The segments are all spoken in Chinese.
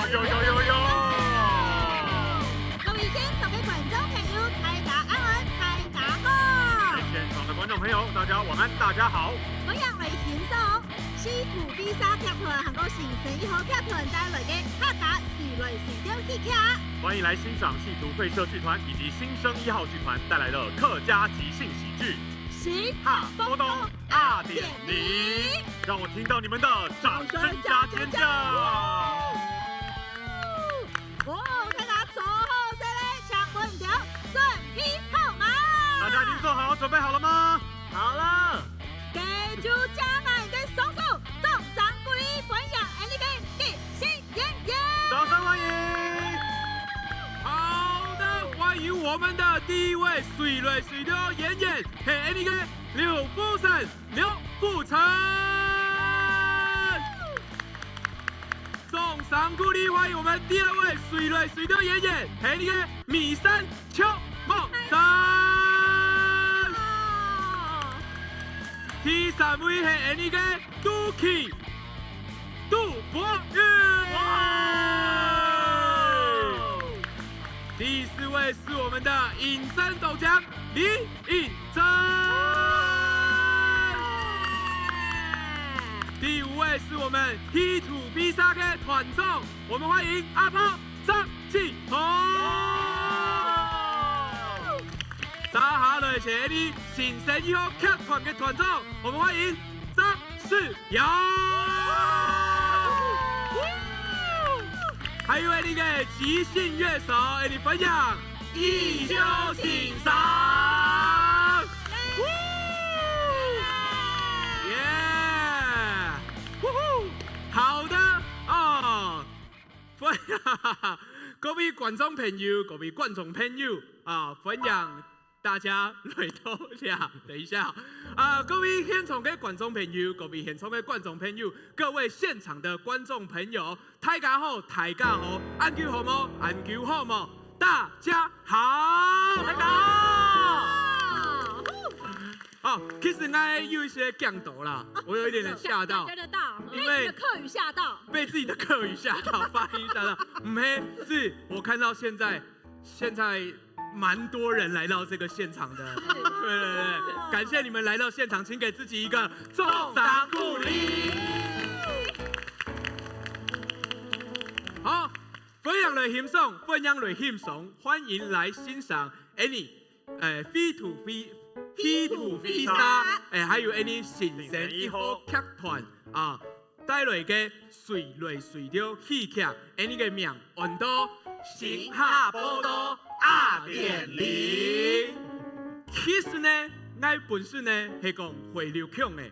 各位现场的观众朋友，大家安，大家好。现场的观众朋友，大家晚安，大家好。欢迎来欣赏西土比沙剧团韩国新生1号剧团带来的客家时来时了戏剧。欢迎来欣赏戏图会社剧团以及新生1号剧团带来的客家即兴喜剧《嘻哈波东2.0》，让我听到你们的掌声加尖叫！大家坐好势咧，抢稳条，准备好吗？大家已经做好，准备好了吗？好了，记住将俺的双手掌上鼓励，分享 Any 的即兴演员。掌声欢迎！好的，欢迎我们的第一位水蕊水的演员，是 Any 的刘富成，刘富成。送上鼓励，欢迎我们第二位水蕊水的演员，是 Any 的米山邱梦山。第三位是 Any 的杜琪杜博宇。第四位是我们的尹真斗将李尹真。第五位是我们 T2 披萨的团长，我们欢迎阿炮张继宏。接下来是你新生1号剧团的团长，我们欢迎张世尧。还有你的即兴乐手，你分享一休欣赏。耶！好的哦，分享各位观众朋友，各位观众朋友啊，分享大家来到下，等一下各位现场的观众朋友，各位现场的观众朋友，各位现场的观众朋友，大家好，大家好，安久好冇？安久好冇？大家好，大家好。哦，其实我有一些讲头啦，我有一点点吓到，觉得到，因为客语吓到，被自己的客语吓到，发音吓到。是我看到现在蛮多人来到这个现场的，对，感谢你们来到现场，请给自己一个重掌鼓励。好，分享来欣赏，分享来欣赏，欢迎来欣赏 Any T2 披萨，还有 Any 新生1号剧团啊带来的水蕊水调戏剧 ，Any 的名按到新下坡多2.0。其实呢，我本身呢是讲回流腔的，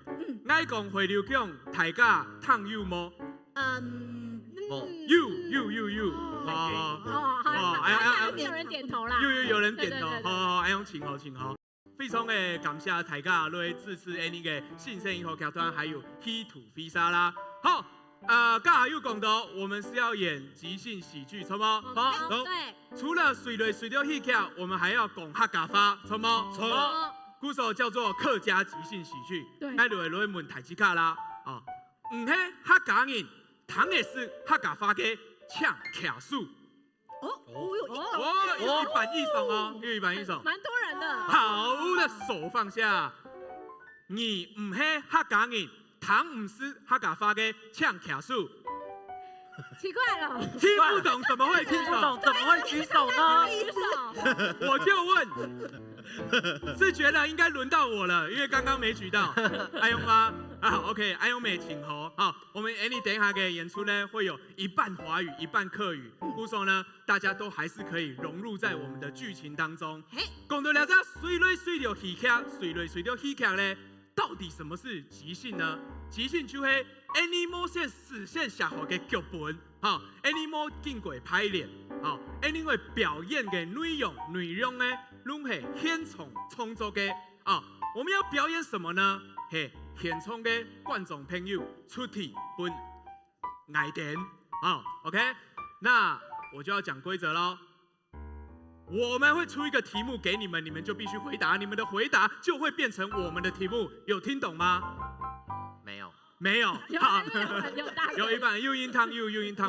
我讲回流腔，大家听有冇？有，有人点头啦，有人点头，好，哎呦，请好。非常的感谢大家来支持 Any 的新生1号剧团，还有 T2 披萨啦。好，刚才有讲到，我们是要演即兴喜剧，错吗？好，对。除了水蕊水调戏剧，我们还要讲客家话，错吗？错。故事叫做客家即兴喜剧。对。那就会来问台词卡啦，唔系客家人，谈的是客家话的唱客数。有一板一手哦，有一板一手，蛮多人的。好的，手放下。你唔係客家人，談唔是客家話嘅唱客數。奇怪了，聽不懂怎麼會聽懂？怎麼會舉手呢？我就問，是覺得應該輪到我了，因為剛剛沒舉到。阿勇嗎？OK， 阿勇妹請好。好，我們 Any 等一下嘅演出呢，會有一半華語，一半客語。故說呢，大家都還是可以融入在我們的劇情當中。講到了這水蕊水調戲劇，水蕊水調戲劇呢，到底什麼是即興呢？即興就係 Any 某些實現下好嘅劇本。Any 某經過排練，Any 會表演嘅內容呢，攏係現場創作嘅。我們要表演什麼呢？係現場嘅觀眾朋友出題本愛點。OK， 那我就要講規則咯。我們會出一個題目給你們，你們就必須回答，你們的回答就會變成我們的題目，有聽懂嗎？没有，有一半又因汤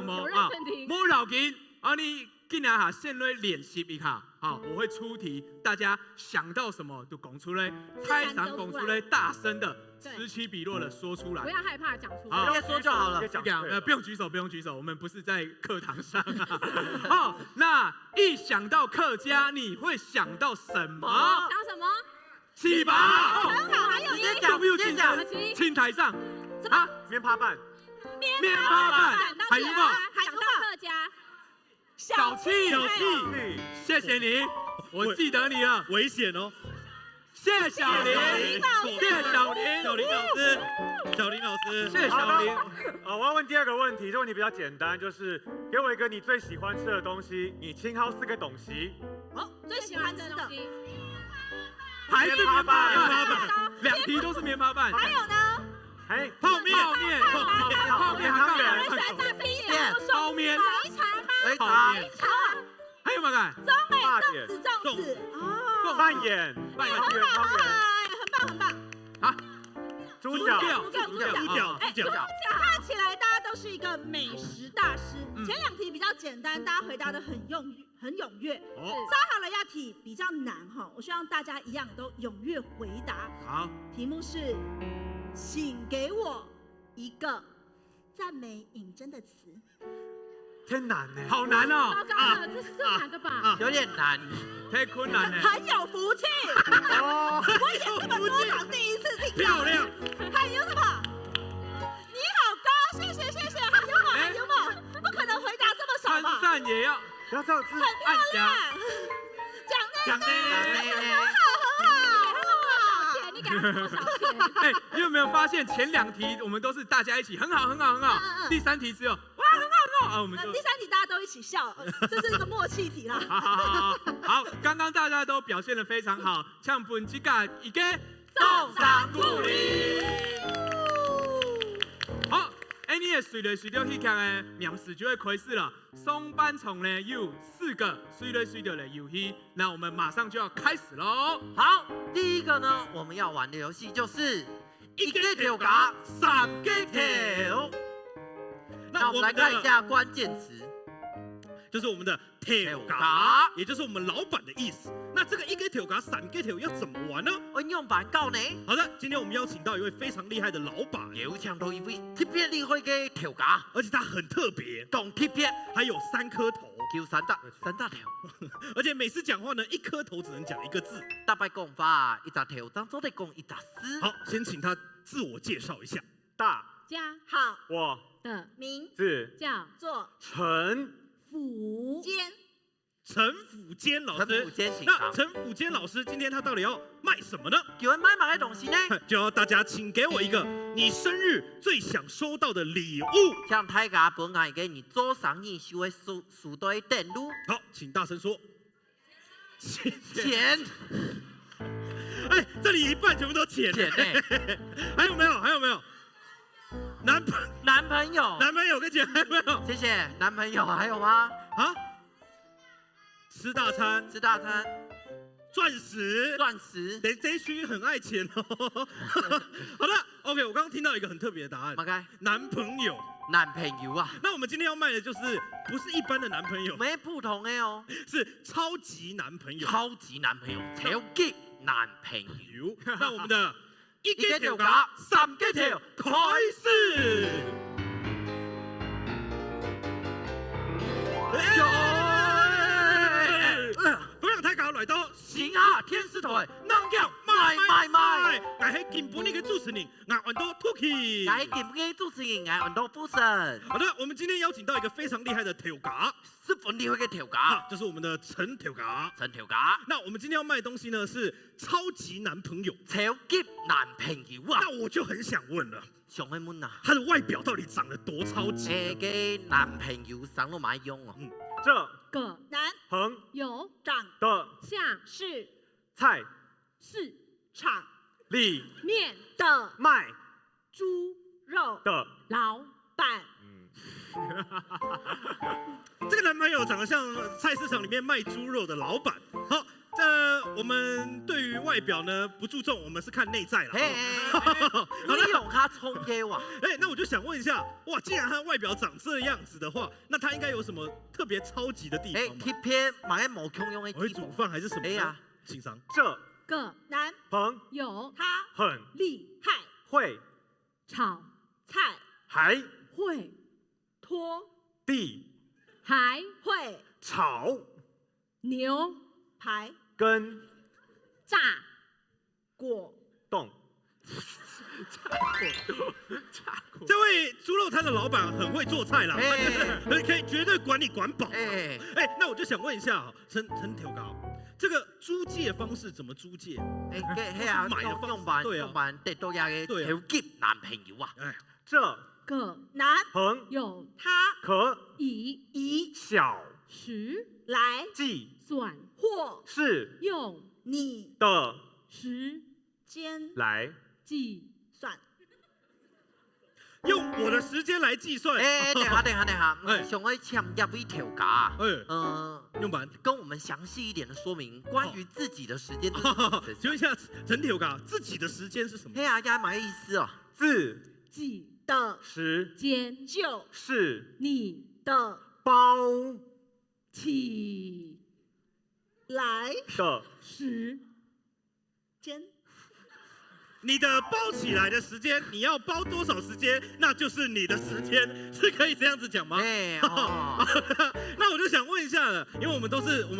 么啊，摸老金啊，你尽量下先来练习一下。好，我会出题，大家想到什么就讲出来，开场讲出来，大声的，此起彼落的说出来，不要害怕讲出来，直接说就好了。不用举手，我们不是在课堂上啊。好，那一想到客家，你会想到什么？想什么？起吧。很好，还有直接讲，请台上啊，面趴板，还有吗？想到客家。小气，谢谢你，我记得你了，危险哦。谢小林老师，谢小林。我要问第二个问题，这个问题比较简单，就是给我一个你最喜欢吃的东西，你青蒿4个东西。哦，最喜欢吃的还是面趴板，2题都是面趴板。还有呢？哎，泡面，汤圆，泡面，围茶，还有吗？粽子，哦，扮演，很棒。啊，猪脚，看起来大家都是一个美食大师。前2题比较简单，大家回答的很踊跃。稍后的要题比较难哈，我希望大家一样都踊跃回答。好，题目是，请给我一个赞美尹真的词。天难呢，好难哦！糟糕了，这是哪个吧？有点难，太困难了。很有福气，我演这么多场，第一次听到。漂亮。还有什么？你好高，谢谢。还有吗？不可能回答这么少吧？称赞也要，不要这样子，很漂亮。奖励，很好。你给他多少钱？哎，你有没有发现前2题我们都是大家一起很好，第3题只有哇很好啊，我们就第3题大家都一起笑，这是一个默契题啦。好，刚刚大家都表现得非常好，像本期噶一个送上鼓励。好，你也随着去看的名词就会开始了。松班虫呢有4个随着的游戏，那我们马上就要开始喽。好，第一个呢，我们要玩的游戏就是一个条嘎3个条。那我们来看一下关键词，就是我们的条嘎，也就是我们老板的意思。那这个一个条嘎3个条要怎么玩呢？应用版告呢？好的，今天我们邀请到一位非常厉害的老板，有请到一位特别厉害的条嘎，而且他很特别，懂特别，还有3颗头，叫三大条，而且每次讲话呢，1颗头只能讲1个字。大白讲法，一条条当做在讲一打丝。好，先请他自我介绍一下。大家好我的名字叫做陈辅坚。陈辅坚老师，那陈辅坚老师今天他到底要卖什么呢？叫人买的东西呢？就要大家请给我一个你生日最想收到的礼物。像大家本来给你做生意收的数对电路。好，请大声说。钱。哎，这里一半全部都钱。钱呢？还有没有？男朋友跟钱还有没有？谢谢，男朋友还有吗？啊？吃大餐，钻石，这一区很爱钱哦。好的 ，OK， 我刚刚听到一个很特别的答案。OK， 男朋友啊。那我们今天要卖的就是不是一般的男朋友，没普通的哦，是超级男朋友，超级男朋友。那我们的一个条嘎3个条开始。不要太搞来到行啊，天使台，能叫卖，我是金本的主持人，我很多 Tuki， 我是金本的主持人，我很多富神。好的，我们今天邀请到一个非常厉害的条嘎，是本地会的条嘎，就是我们的陈条嘎。那我们今天要卖的东西呢是超级男朋友，超级男朋友啊。那我就很想问了，想问啊，他的外表到底长得多超级？给男朋友上了买用哦。这个男朋友长的像是菜市场里面的卖猪肉的老板。这个男朋友长得像菜市场里面卖猪肉的老板。好，我们对于外表呢不注重，我们是看内在啦。你用他冲给我。那我就想问一下，哇，既然他外表长这样子的话，那他应该有什么特别超级的地方吗？贴片买个某空用的。会煮饭还是什么？呀，欣赏。这个男朋友他很厉害，会炒菜还会拖地还会炒牛排跟炸果冻。这位猪肉摊的老板很会做菜啦，可以绝对管你管饱。那我就想问一下，陈条高，这个租借方式怎么租借？买的用版对啊，用版得多呀个条件男朋友啊。这个男朋友他可以小时来计算或是用你的时间来计算。用我的时间来计算。等下，想要强调一条价。用版跟我们详细一点的说明关于自己的时间。请问一下，陈条高，自己的时间是什么？呀，买意思哦。自己的时间就是你的包起来的时间。你的包起来的时间，你要包多少时间，那就是你的时间，是可以这样子讲吗？那我就想问一下了，因为我们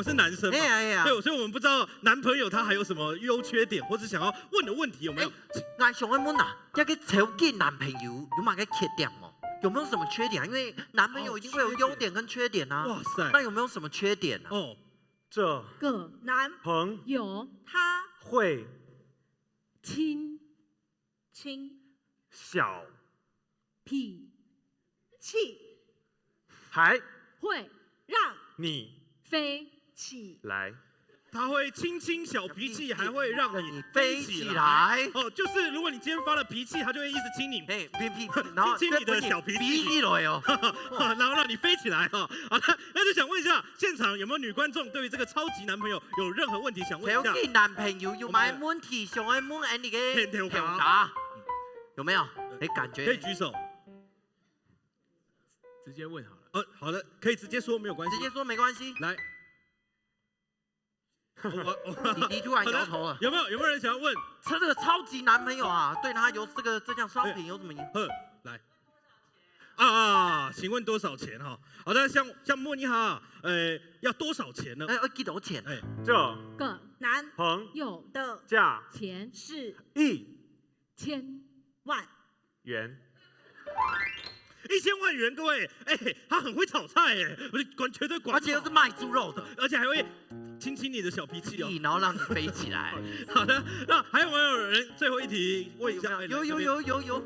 是男生嘛，对，所以我们不知道男朋友他还有什么优缺点，或者想要问的问题有没有？我想问问啊，这个条件男朋友有哪个缺点哦？有没有什么缺点？因为男朋友一定会有优点跟缺点啊。哇塞，那有没有什么缺点啊？这个男朋友他会亲小脾气，还会让你飞起来。他会轻小脾气，还会让你飞起来。就是如果你今天发了脾气，他就会一直亲你，然后亲你的小脾气，然后让你飞起来。好的，那就想问一下，现场有没有女观众对于这个超级男朋友有任何问题想问一下？超级男朋友有没问题想要问你的条答？有没有？感觉可以举手，直接问好了。好的，可以直接说，没有关系。直接说没关系。来。弟突然摇头了。有没有人想要问？这个超级男朋友啊，对他有这项商品有什么影响？来，请问多少钱哈？好的，像莫妮哈，要多少钱呢？要几多钱？这个男朋友的价钱是1000万元。1000万元，各位，他很会炒菜我绝对管，而且又是卖猪肉的，而且还会亲你的小脾气然后让你飞起来。好的，那还有没有人最后一题问一下？有，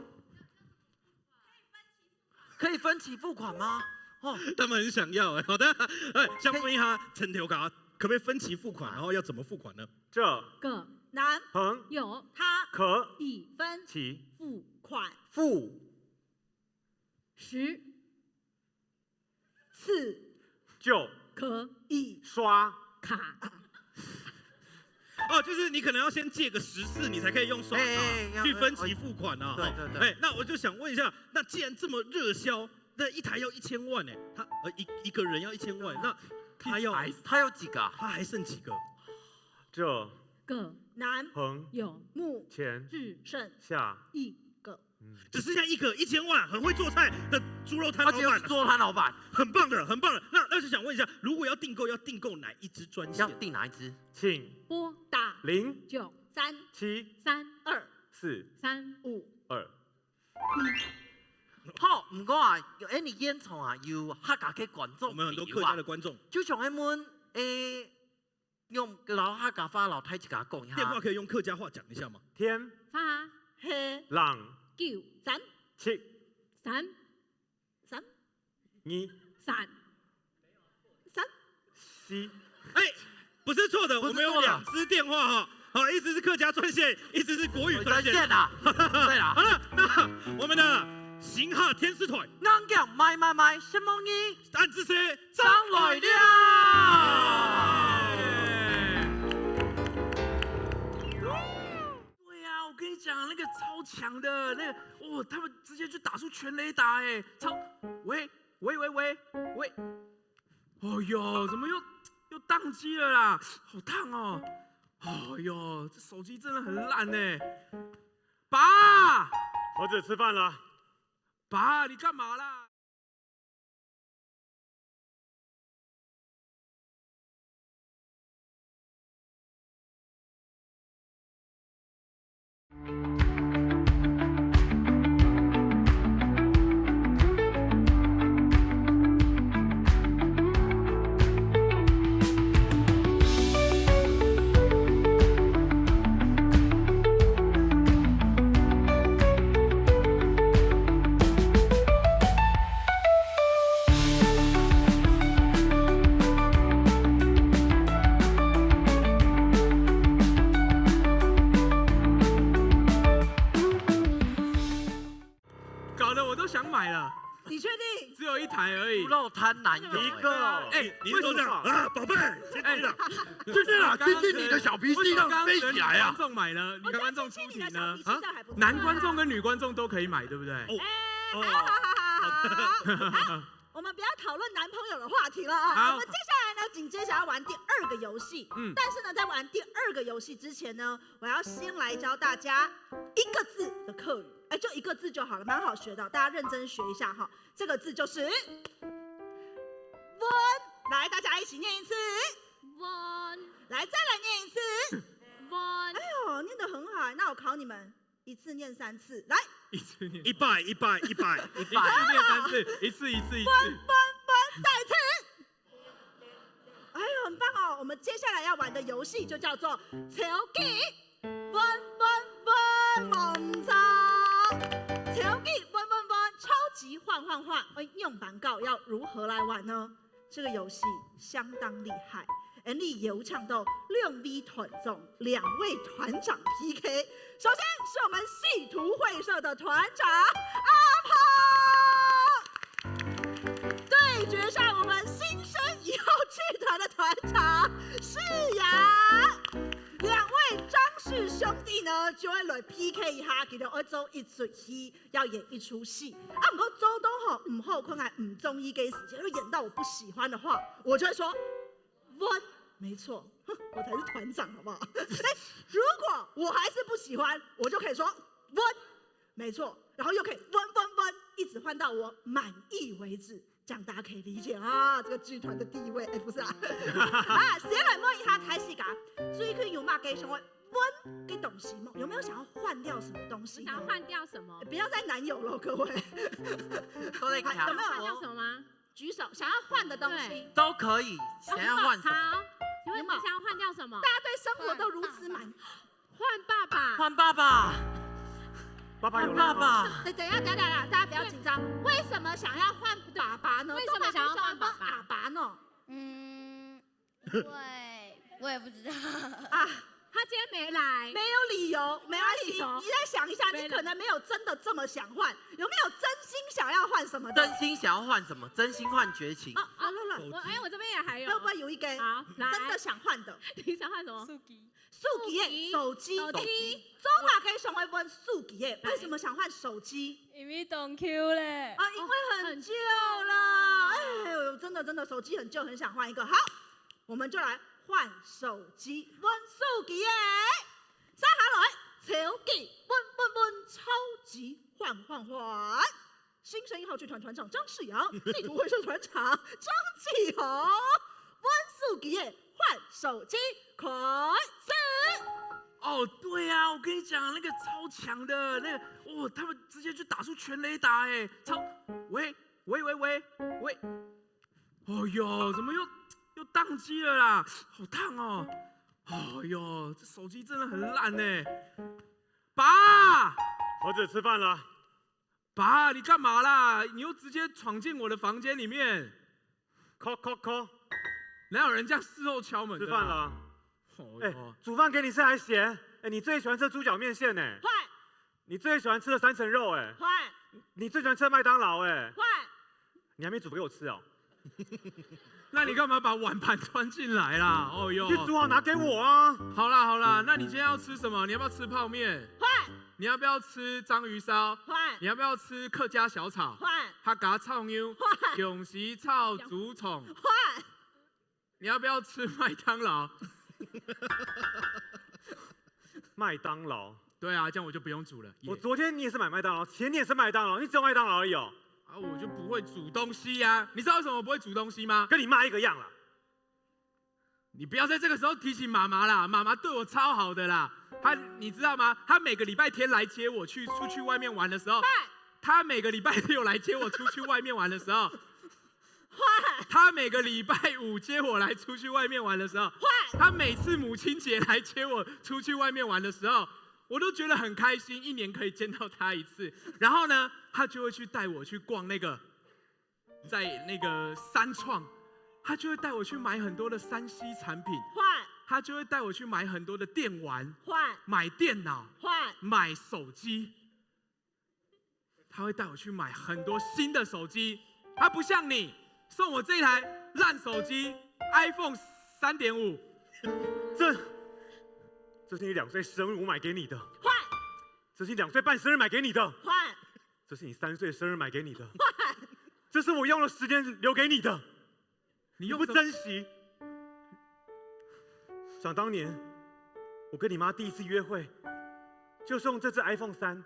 可以分期付款吗？他们很想要好的，像莫妮哈、陈条嘎，可不可以分期付款？然后要怎么付款呢？这个男朋友他可以分期付款10次就可以刷卡。就是你可能要先借个10次，你才可以用刷卡去分期付款啊。对。那我就想问一下，那既然这么热销，那一台要1000万他一个人要1000万，那他有几个？他还剩几个？这个男朋友目前只剩下1个，只剩下1个1000万，很会做菜的猪肉摊老板，猪肉摊老板，很棒的。那就想问一下，如果要订购哪一支专线？要订哪一支？请拨打093742 335 好，唔过啊，你烟囱啊，有客家嘅观众，我们很多客家的观众，就想问用老客家话、老太子讲一下。电话可以用客家话讲一下吗？天发黑朗9 3 7 3 3 2 3 4。不是错的，我们有2支电话哈，一支是客家专线，一支是国语专线啊。对啦，好了，那我们的行哈天师团，俺讲买，什么呢？按这些张来了。那个超强的那个，哦，他们直接就打出全垒打哎，喂，哦哟，怎么又宕机了啦？好烫哦！哦哟，这手机真的很烂哎！爸，儿子吃饭了。爸，你干嘛啦？搞得我都想买了。你确定？只有一台而已。猪肉摊男友一个，哎，你是都这样啊，宝贝，亲亲了，就这样，亲亲你的小脾气让飞起来啊！观众买了，女观众出题呢？啊，男观众跟女观众都可以买，对不对？好，我们不要讨论男朋友的话题了啊！我们接下来呢，紧接着要玩第2个游戏。但是呢，在玩第2个游戏之前呢，我要先来教大家1个字的客语。就1个字就好了，蛮好学的，大家认真学一下哈。这个字就是温，来，大家一起念一次。温，来，再来念一次。温，哎呦，念得很好，那我考你们，一次念3次，来，一次念100，一次念3次，一次。温，再一次。哎呦，很棒哦！我们接下来要玩的游戏就叫做超级温猛炸。超级温，超级换，用板告要如何来玩呢？这个游戏相当厉害，你有抢到2位团总2位团长 PK。首先是我们戏图会社的团长阿鹏，对决上我们新生1号剧团的团长世阳。2位张氏兄弟呢，就会来 PK 一下，其实要做一出戏，要演一出戏。不过周东吼唔好看还唔中意给时间，如果演到我不喜欢的话，我就会说温，没错，我才是团长，好不好？如果我还是不喜欢，我就可以说温，没错，然后又可以温，一直换到我满意为止。这样大家可以理解啊，这个剧团的地位，不是啊，先来问一下开始噶，最近有嘛给什么温给东西吗？有没有想要换掉什么东西？想要换掉什么？不要再男友了，各位。都在看，有没有换掉什么吗？举手，想要换的东西都可以。想要换什么？好，请问你想要换掉什么？大家对生活都如此满。换爸爸。换爸爸。爸爸有爸爸。等一下，大家不要紧张。为什么想要换爸爸呢？为什么想要换爸爸？爸爸呢？我也不知道啊。他今天没来，没有理由，没关系。你再想一下，你可能没有真的这么想换，有没有真心想要换什么？真心想要换什么？真心换绝情。我这边也还有，要不然有一根。好，来，真的想换的。你想换什么？手机，手机。周马可以想换手机耶？为什么想换手机？因为动 Q 嘞。因为很旧了。哎呦，真的手机很旧，很想换一个。好，我们就来换手机，换手机耶！三下来，超级温，超级换。新生1号剧团团长张世阳，地图会社团长张继宏，温手机耶，换手机，开始。哦，对啊，我跟你讲，那个超强的那个，他们直接就打出全垒打哎，喂，哦哟，怎么又宕机了啦？好烫哦！哦哟，这手机真的很烂哎！爸，儿子吃饭了。爸，你干嘛啦？你又直接闯进我的房间里面。扣，哪有人这样事后敲门的？吃饭了。煮饭给你吃还咸。你最喜欢吃猪脚面线呢。换。你最喜欢吃的3层肉换。你最喜欢吃的麦当劳换。你还没煮给我吃哦。那你干嘛把碗盘端进来啦？哦哟，你煮好拿给我啊！好啦，那你今天要吃什么？你要不要吃泡面？你要不要吃章鱼烧？换。你要不要吃客家小炒？换。客家炒妞。换。永时炒竹虫。换。你要不要吃麦当劳？麦当劳。对啊，这样我就不用煮了。我昨天你也是买麦当劳，前天也是麦当劳，你只有麦当劳而已哦。啊，我就不会煮东西呀。你知道为什么我不会煮东西吗？跟你妈一个样啦。你不要在这个时候提醒妈妈啦，妈妈对我超好的啦。你知道吗？她每个礼拜天来接我出去外面玩的时候，她每个礼拜六来接我出去外面玩的时候，她每个礼拜五接我来出去外面玩的时候，她每次母亲节来接我出去外面玩的时候，我都觉得很开心，一年可以见到她一次。然后呢，她就会去带我去逛在那个三创。他就会带我去买很多的3C 产品，他就会带我去买很多的电玩，买电脑，买手机。他会带我去买很多新的手机。他不像你送我这一台烂手机 iPhone 3.5，这是你2岁生日我买给你的，这是你2岁半生日买给你的，这是你3岁生日买给你的，这是我用了时间留给你的。你又不珍惜。想当年，我跟你妈第一次约会，就是用这只 iPhone 3。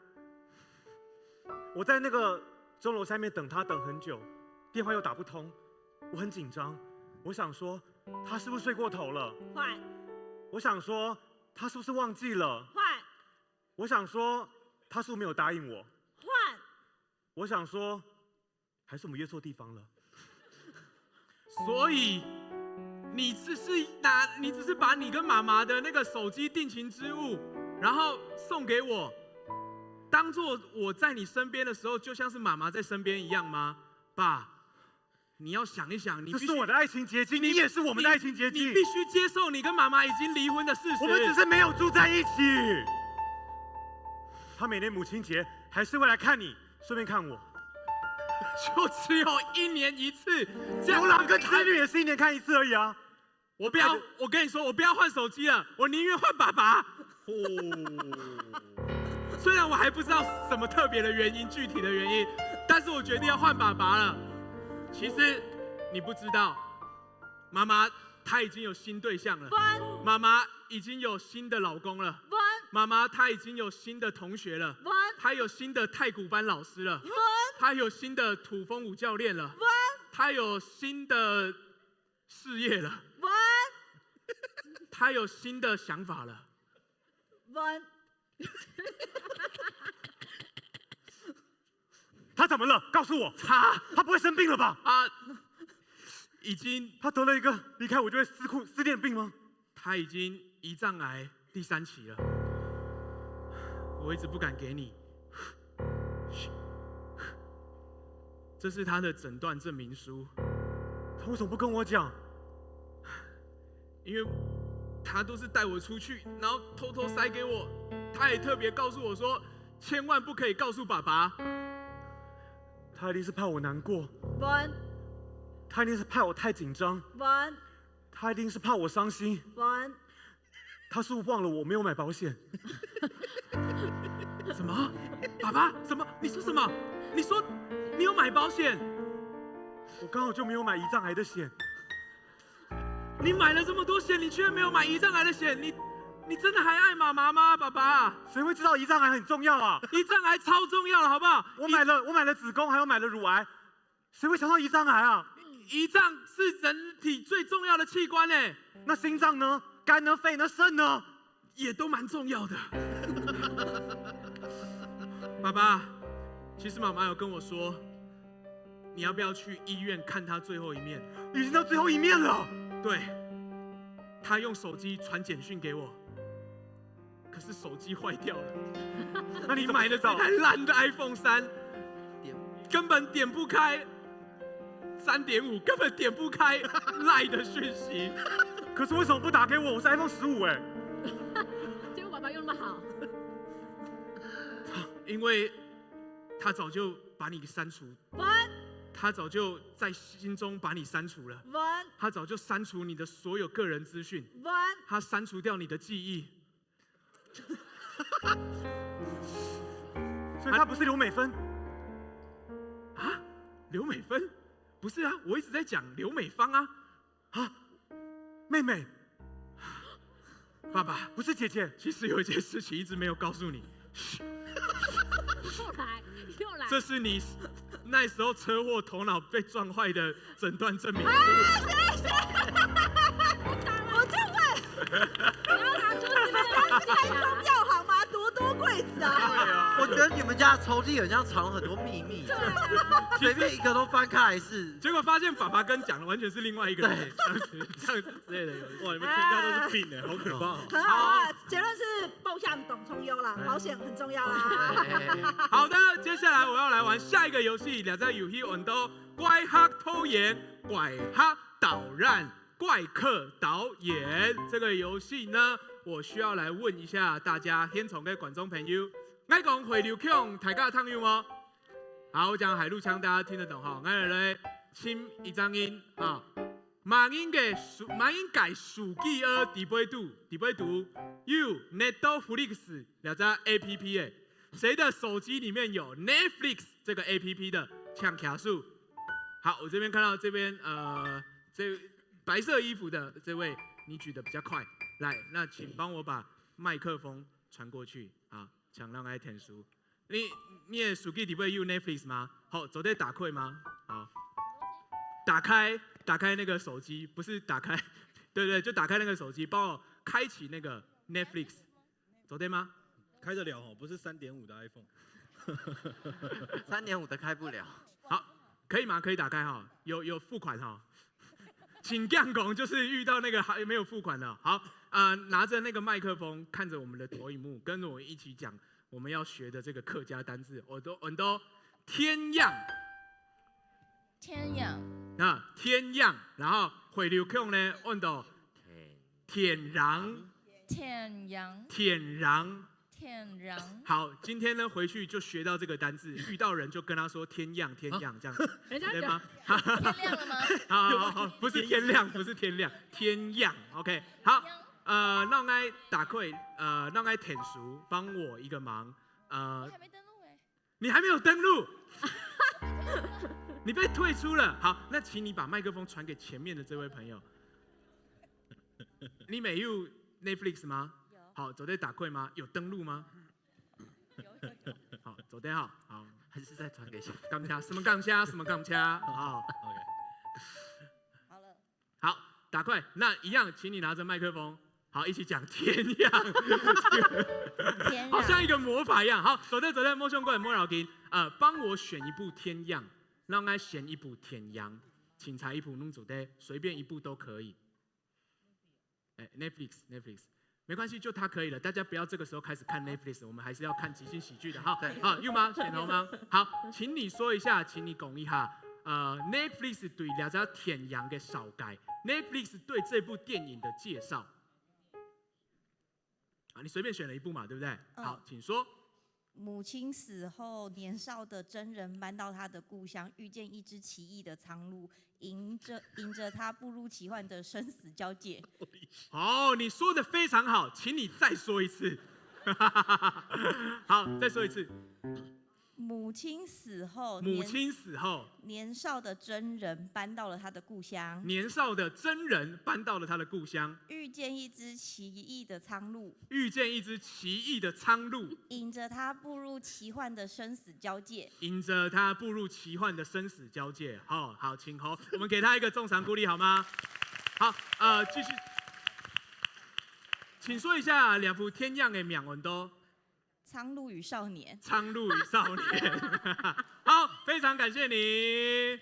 我在那个钟楼下面等她等很久，电话又打不通，我很紧张。我想说，她是不是睡过头了？我想说，她是不是忘记了？我想说，她是不是没有答应我？我想说，还是我们约错地方了。所以，你只是把你跟妈妈的那个手机定情之物，然后送给我，当做我在你身边的时候，就像是妈妈在身边一样吗？爸，你要想一想，这是我的爱情结晶，你也是我们的爱情结晶。你必须接受你跟妈妈已经离婚的事实。我们只是没有住在一起。他每年母亲节还是会来看你，顺便看我。就只有1年1次，牛郎跟织女也是1年看1次而已啊！我跟你说，我不要换手机了，我宁愿换爸爸。虽然我还不知道什么特别的原因，具体的原因，但是我决定要换爸爸了。其实你不知道，妈妈她已经有新对象了，妈妈已经有新的老公了，妈妈她已经有新的同学了，她有新的太鼓班老师了。他有新的土风舞教练了，他有新的事业了，他有新的想法了。他怎么了？告诉我。他不会生病了吧？已经。他得了一个离开我就会思念病吗？他已经胰脏癌第3期了。我一直不敢给你。这是他的诊断证明书。他为什么不跟我讲？因为他都是带我出去，然后偷偷塞给我。他也特别告诉我说，千万不可以告诉爸爸。他一定是怕我难过。他一定是怕我太紧张。他一定是怕我伤心。他是不是忘了我没有买保险？什么？爸爸？什么？你说什么？你说你有买保险？我刚好就没有买胰脏癌的险。你买了这么多险，你居然没有买胰脏癌的险？你真的还爱妈妈吗，爸爸？谁会知道胰脏癌很重要啊？胰脏癌超重要了，好不好？我买了子宫，还有买了乳癌，谁会想到胰脏癌啊？胰脏是人体最重要的器官哎。那心脏呢？肝呢？肺呢？肾呢？也都蛮重要的。爸爸，其实妈妈有跟我说，你要不要去医院看她最后一面？已经到最后一面了。对，她用手机传简讯给我，可是手机坏掉了。那你买的这台烂的 iPhone 3，根本点不开3.5，根本点不开赖的讯息。可是为什么不打给我？我是 iPhone 15哎。结果爸爸用那么好。因为他早就把你删除，他早就在心中把你删除了，他早就删除你的所有个人资讯，他删除掉你的记忆。所以她不是刘美芬啊？刘美芬？不是啊，我一直在讲刘美芳啊。啊，妹妹，爸爸，不是姐姐。其实有一件事情一直没有告诉你。又来，这是你那时候车祸头脑被撞坏的诊断证明。我就问，不要拿出你们当时开中药行吗？多柜子啊！我觉得你们家的抽屉很像藏了很多秘密，随便一个都翻开来是。结果发现爸爸跟讲的完全是另外一个人，这样子之类的游戏。哇，你们全家都是病哎，好可怕！很好啊，结论是报向懂冲优啦，保险很重要啦。好的，接下来我要来玩下一个游戏，两在游戏玩到怪客偷演、怪客导览、怪客导演。这个游戏呢，我需要来问一下大家，先从嘅观众朋友，爱讲回流腔大家听有吗？好，我讲海陆腔，大家听得懂哈。我来亲一张音啊。马英嘅數記二第幾讀 ？You Netflix 兩隻 APP 嘅，誰的手機裡面有 Netflix 這個 APP 的，搶卡數？好，我這邊看到這邊這白色衣服的這位，你舉得比較快，來，那請幫我把麥克風傳過去啊，搶讓愛填書。你嘅手機裡面有 Netflix 嗎？好，昨天打開嗎？好，打開那個手機，不是打開，對，就打開那個手機，幫我開啟那個 Netflix， 昨天嗎？開得了哦，不是3.5的 iPhone，3.5的開不了。好，可以嗎？可以打開哈，有付款哈。請降工就是遇到那個還沒有付款的，好，拿着那個麥克風，看着我們的投影幕，跟着我一起講我們要學的這個客家單字，我都天樣。天陽，啊，天樣，然後回流腔呢，按到天壤，天壤。好，今天呢回去就學到這個單字，遇到人就跟他說天樣，這樣，人家對嗎？天亮了嗎？好，不是天亮，天樣 ，OK， 好，那我來打開，那我來填書，幫我一個忙，還沒登錄哎。你還沒有登錄。你被退出了，好，那請你把麥克風傳給前面的這位朋友。你沒有 Netflix 嗎？有。好，昨天打開嗎？有登錄嗎？有。好，昨天好，還是再傳給誰？感謝，什麼感謝？好 ，OK。好了。好，打開，那一樣，請你拿着麥克風，好，一起講天樣。天壤。好像一個魔法一樣。好，昨天，摸胸過來摸腦筋，幫我選一部天樣。讓我選一部天陽，請裁一部弄主的，隨便一部都可以。Netflix， 沒關係，就它可以了。大家不要這個時候開始看 Netflix， 我們還是要看即興喜劇的哈。好，有嗎？選好嗎？好，請你說一下，請你講一下。Netflix 對兩隻天陽的少改 ，Netflix 對這部電影的介紹。啊，你隨便選了一部嘛，對不對？好，請說。母親死後，年少的真人搬到他的故鄉，遇見一隻奇異的蒼鷺，迎着他步入奇幻的生死交界。哦，你說的非常好，請你再說一次。好，再說一次。母親死後，年少的真人搬到了他的故鄉。遇見一隻奇異的蒼鷺。迎着他步入奇幻的生死交界。好，請侯，我們給他一個重賞鼓勵好嗎？好，繼續，請說一下兩部天樣的名文都。蒼鷺與少年。好，非常感謝你。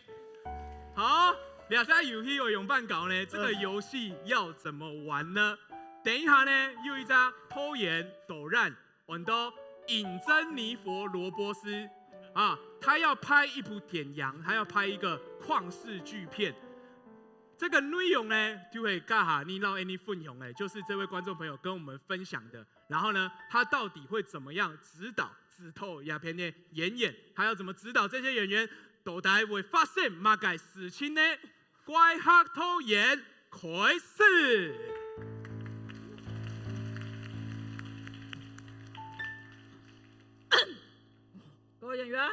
好，兩隻遊戲我用辦搞呢，這個遊戲要怎麼玩呢？等一下呢，有一張偷演抖讓玩到尹珍妮佛羅伯斯啊，他要拍一部典洋，他要拍一個曠世巨片。這個內容呢，就會尬哈你讓 any 分享呢，就是這位觀眾朋友跟我們分享的。然後呢，他到底會怎麼樣指導指透鴉片的演，他要怎麼指導這些演員，到底會發生乜嘅事情呢？怪客偷演開始。有演员，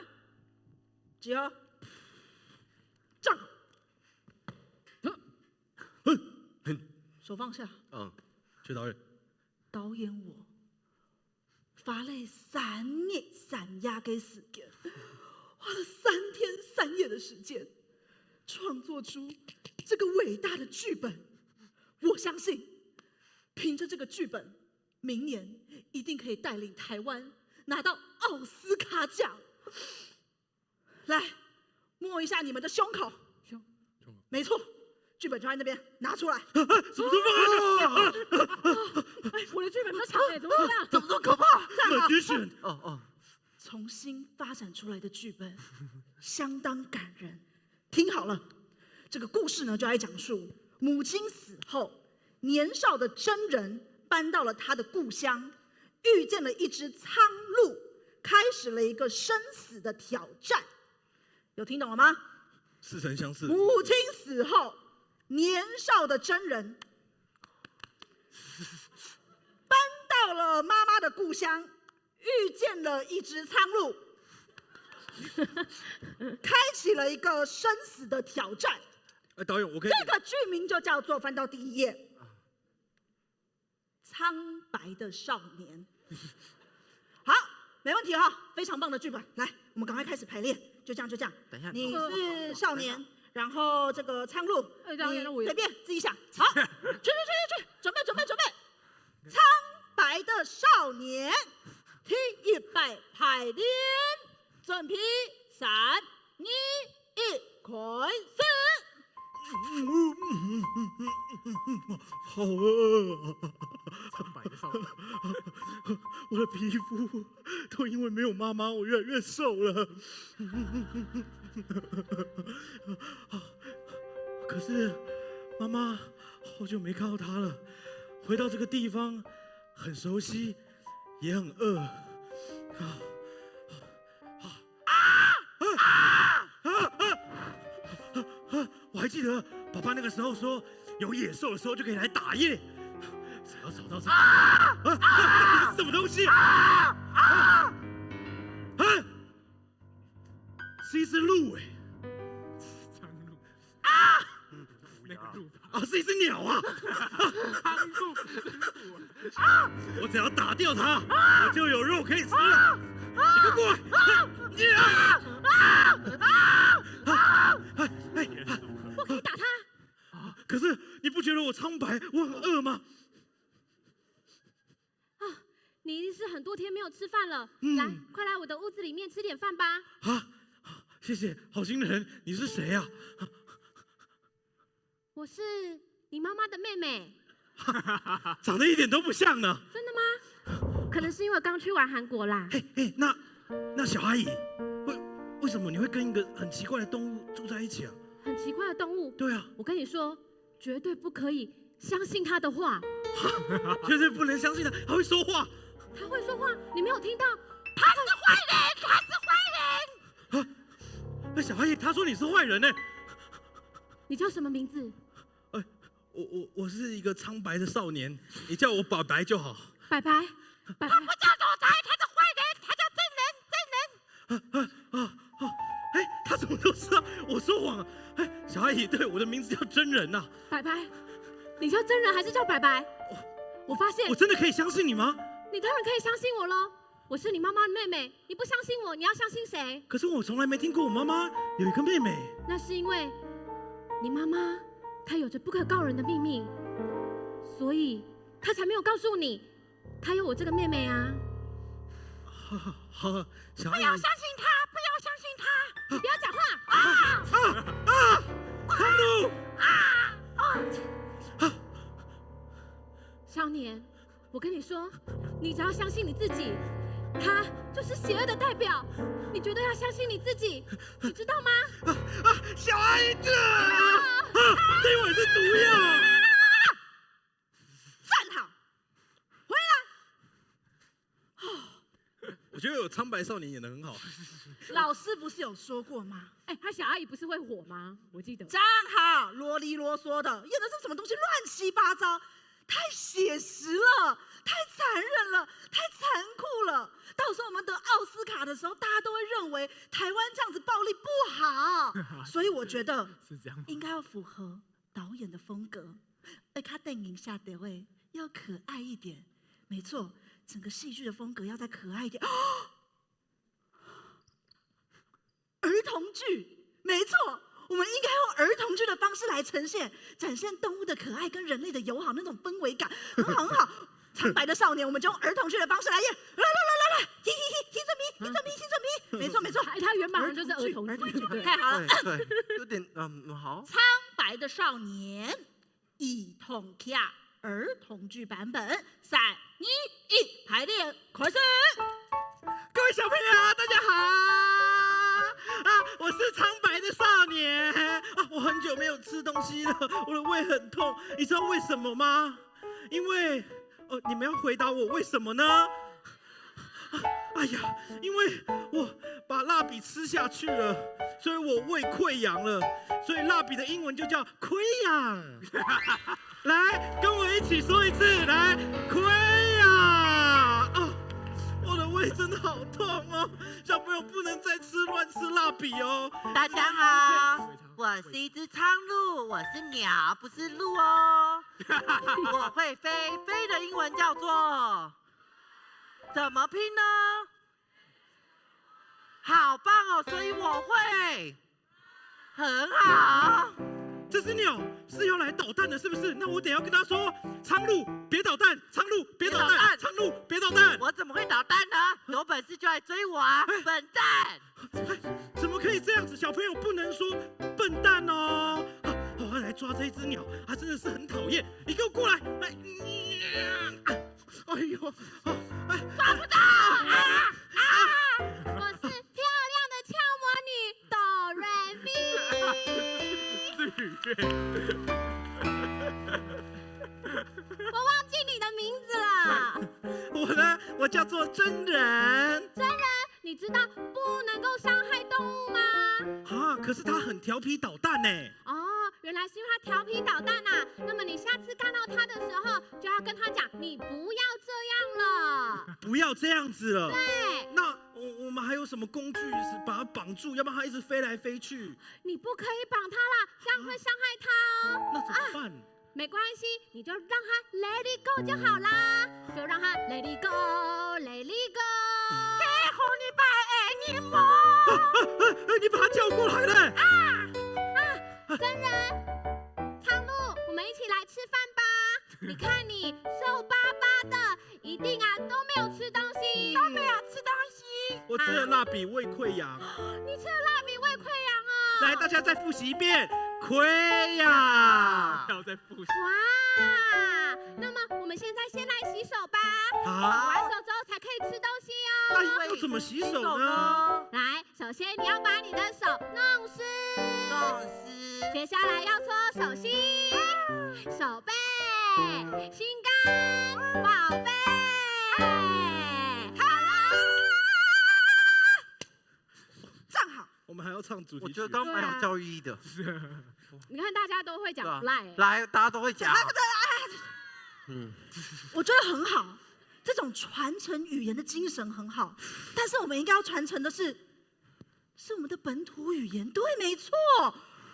集合，站好，手放下。薛导演，导演我花了3年3夜的时间，花了3天3夜的时间，创作出这个伟大的剧本。我相信，凭着这个剧本，明年一定可以带领台湾拿到奥斯卡奖。来，摸一下你们的胸口。没错，剧本就在那边，拿出来。什么时候放啊？哎，我的剧本比较长哎，怎么会这样？怎么这么可怕？Magician，重新发展出来的剧本，相当感人。听好了，这个故事呢，就来讲述母亲死后，年少的真人搬到了他的故乡，遇见了一只苍鹭，开始了一个生死的挑战。有听懂了吗？似曾相识。母亲死后，年少的真人搬到了妈妈的故乡，遇见了一只苍鹭，开启了一个生死的挑战。导演，我可以。这个剧名就叫做翻到第1页，苍白的少年。好，没问题哈，非常棒的剧本。来，我们赶快开始排练，就这样，就这样。等一下，你是少年，然后这个苍鹭，你随便自己想。好，去，准备。苍白的少年，第100排练，准备3、2、1，开始。好饿啊！苍白的少年，我的皮肤都因为没有妈妈，我越来越瘦了。可是妈妈好久没看到她了，回到这个地方很熟悉，也很饿。我还记得爸爸那个时候说，有野兽的时候就可以来打猎。只要找到这个，这是什么东西？是一只鹿哎！苍鹭那个鹿啊，是一只鸟啊！苍鹭，我只要打掉它，我就有肉可以吃了。你快过来！我可以打他。可是你不觉得我苍白，我很饿吗？你一定是很多天没有吃饭了，来，快来我的屋子里面吃点饭吧。啊，谢谢，好心人，你是谁呀？我是你妈妈的妹妹。长得一点都不像呢。真的吗？可能是因为刚去完韩国啦。嘿，那小阿姨，为什么你会跟一个很奇怪的动物住在一起啊？很奇怪的动物。对啊，我跟你说，绝对不可以相信他的话。绝对不能相信他，他会说话。他会说话，你没有听到？他是坏人。那小阿姨，她说你是坏人呢。你叫什么名字？我是一个苍白的少年，你叫我白白就好。白白。他不叫总裁，他是坏人，他叫真人。他怎么都知道我说谎啊？小阿姨，对，我的名字叫真人呐。白白，你叫真人还是叫白白？我发现我真的可以相信你吗？你当然可以相信我喽。我是你妈妈的妹妹，你不相信我，你要相信谁？可是我从来没听过我妈妈有一个妹妹。那是因为你妈妈她有着不可告人的秘密，所以她才没有告诉你，她有我这个妹妹啊。好，小阿姨，不要相信他，不要相信他，你不要讲话！苍鹭！少年，我跟你说，你只要相信你自己，他就是邪恶的代表。你绝对要相信你自己，你知道吗？小阿姨，这碗是毒药！站好，回来。我觉得有苍白少年演得很好。老师不是有说过吗？他小阿姨不是会火吗？我记得。站好，啰里啰嗦的，演的是什么东西？乱七八糟，太写实了，太残忍了，太残酷了。到时候我们得奥斯卡的的时候，大家都会认为台湾这样子暴力不好，所以我觉得是这样，应该要符合导演的风格，他电影下的位要可爱一点。没错，整个戏剧的风格要再可爱一点。儿童剧，没错，我们应该用儿童剧的方式来呈现，展现动物的可爱跟人类的友好那种氛围感，很好很好。苍白的少年，我们就用儿童剧的方式来演，来，嘿嘿嘿，听着咪，没错没错，他原版就是儿童剧，太好了，对，有点好。苍白的少年，一同卡儿童剧版本，3、2、1，排练开始。各位小朋友，大家好！我是苍白的少年我很久没有吃东西了，我的胃很痛，你知道为什么吗？因为你们要回答我为什么呢？哎呀，因为我把蜡笔吃下去了，所以我胃溃疡了，所以蜡笔的英文就叫溃疡。来，跟我一起说一次，来，溃疡。我的胃真的好痛哦，小朋友不能再乱吃蜡笔哦。大家好，我是一只苍鹭，我是鸟，不是鹿哦。我会飞，飞的英文叫做怎么拼呢？好棒哦，所以我会很好。这只鸟是要来捣蛋的，是不是？那我得要跟他说：苍鹭别捣蛋，苍鹭别捣蛋，苍鹭别捣蛋。我怎么会捣蛋呢？有本事就来追我啊，笨蛋！怎么可以这样子？小朋友不能说笨蛋哦。我要来抓这一只鸟，它真的是很讨厌。你给我过来！哎呦，抓不到！我是漂亮的俏魔女哆瑞咪。我忘记你的名字了。我呢？我叫做真人。真人，你知道不能够伤害动物吗？可是他很调皮捣蛋呢。原来是因为他调皮捣蛋啊！那么你下次看到他的时候，就要跟他讲，你不要这样了，不要这样子了。对。那我们还有什么工具是把它绑住，要不然它一直飞来飞去？你不可以绑他啦，这样会伤害他哦。那怎么办？没关系，你就让他 let it go 就好啦，就让他 let it go，let it go。你把你把他叫过来了。真人，苍鹭，我们一起来吃饭吧。你看你瘦巴巴的，一定都没有吃东西，都没有吃东西。我吃了蜡笔胃溃疡。你吃了蜡笔胃溃疡哦。来，大家再复习一遍，溃疡。要再复习。哇，那么我们现在先来洗手吧。洗完手之后才可以吃东西哦。那要怎么洗手呢？来，首先你要把你的手弄湿。接下来要搓手心、手背、心肝、宝贝。好，站好。我们还要唱主题曲。我觉得刚蛮有教育意义的。你看大家都会讲 fly， 来，大家都会讲。我觉得很好，这种传承语言的精神很好，但是我们应该要传承的是我们的本土语言。对，没错。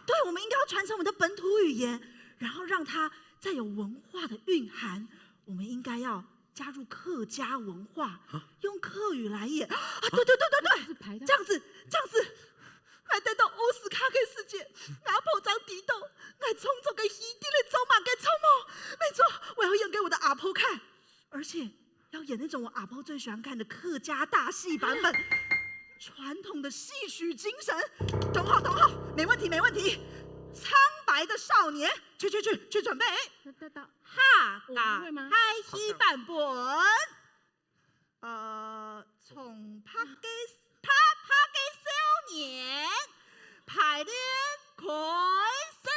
对，我们应该要传承我们的本土语言，然后让它再有文化的蕴含。我们应该要加入客家文化，用客语来演。对，这样子，来带到奥斯卡的世界，拿破张地斗，来创造个戏剧的走马跟草帽。没错，我要演给我的阿婆看，而且要演那种我阿婆最喜欢看的客家大戏版本。传统的戏曲精神，懂好，没问题。苍白的少年，去准备。哈嘎开戏版本。从拍给少年排练开始。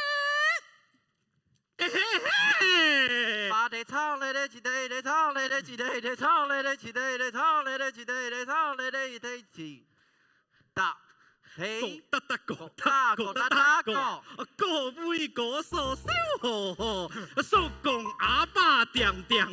把地唱来的，一地唱来的，一地唱来的，一地唱来的，一地唱来的，一地打嘿，打各位歌手小好好，叔公阿爸点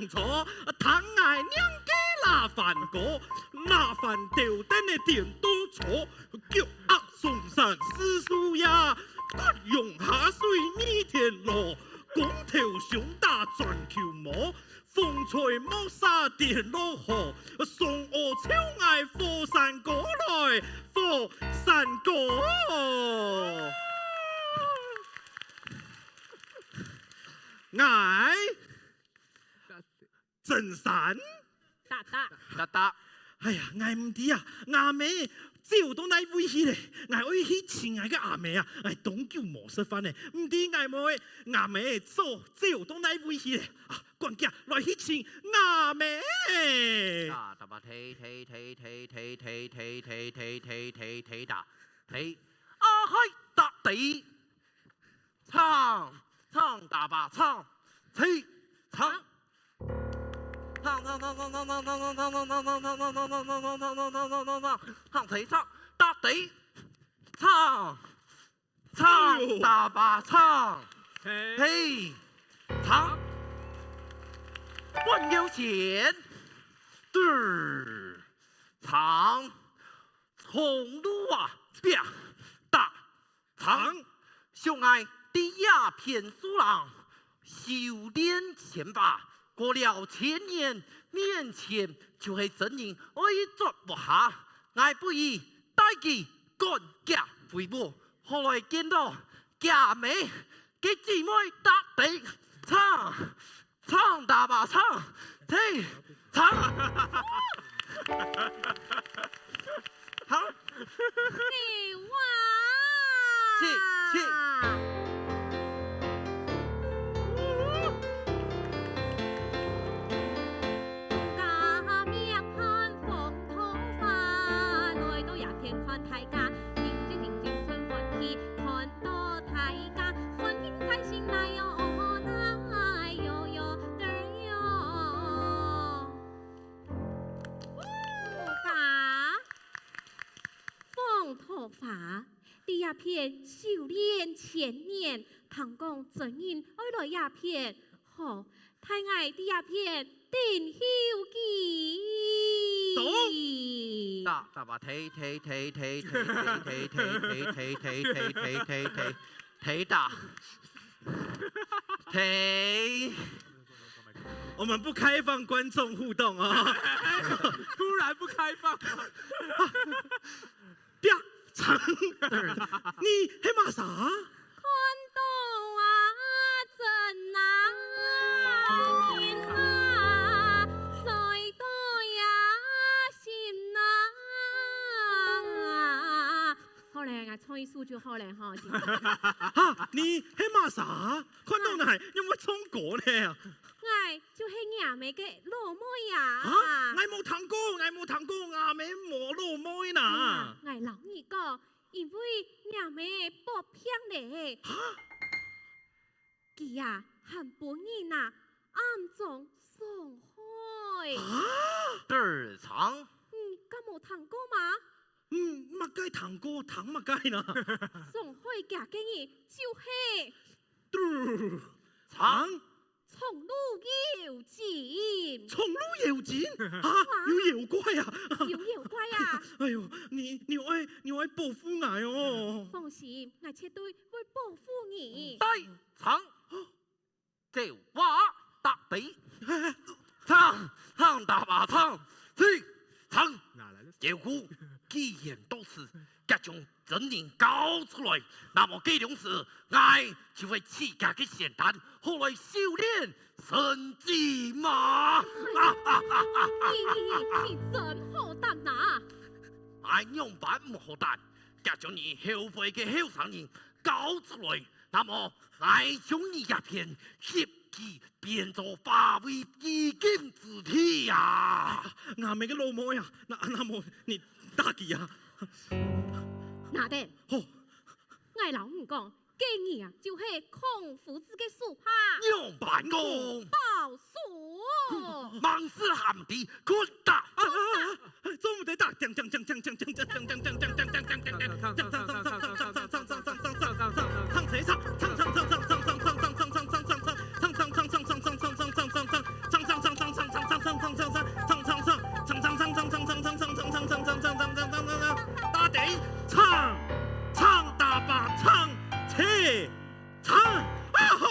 错，唐爱娘家拉饭锅，拉饭吊灯的电刀锄，脚压松山四树呀，各用下水米田螺，光头熊打转球毛。风吹毛沙电落河，送我超爱火山果来，火山果。爱真山大大，哎呀，爱唔知啊，阿妹只到那威胁咧，爱威胁亲爱嘅阿妹啊，爱东叫模式翻咧，唔知爱妹阿妹做只到那威胁咧，啊，管家来去亲阿妹。大把踢打，啊嗨打地，唱大把唱，踢唱。唱谁唱？大地唱大把唱，嘿唱，万有钱，唱，红路啊变大唱，相爱的鸦片苏郎，修炼前吧。过了千年，面前就系真人爱作不下，爱不义，大忌干家回母，后来见到家妹嘅姊妹搭地唱大把唱，嘿唱，好，你哇，切。法第鸦片修炼千年，唐讲真人爱来鸦片，好太爱的鸦片定休记。大把睇打，我们不开放观众互动啊！突然不开放。长，你喺骂啥？看到啊，真啊，天啊，来到呀心啊！好嘞，我唱一首就好嘞哈。哈，你喺骂啥？看到你有冇唱歌呢？我就是阿妹嘅老妹呀！啊，我冇聽過阿妹冇老妹呐！我老你講，因為阿妹薄片咧，佢呀很本人呐，暗中上海。對長，咁冇聽過嗎？乜雞聽過，聽乜雞啦？上海嘅嘅人就是長。松露妖精，松露妖精啊，有妖怪啊！有妖怪啊！哎呦，你愛保護我哦！放心，我絕對會保護你。大長，這話大地，唱大把唱，唱，結果既然都是各種真人搞出來，那麼這種事，我就會自家嘅仙丹，後來修煉神技嘛！你真好膽呐！俺用辦唔好膽，各種你後輩嘅後生人搞出來，那麼俺將你一片血氣變做化為基金之體呀！阿妹嘅老母呀，那麼你打佢啊？哪得？我老唔講，今日啊就係孔夫子嘅書法。用辦公。報數。忙死喊地，滚打！做唔得打，唱得唱大把唱切唱啊吼！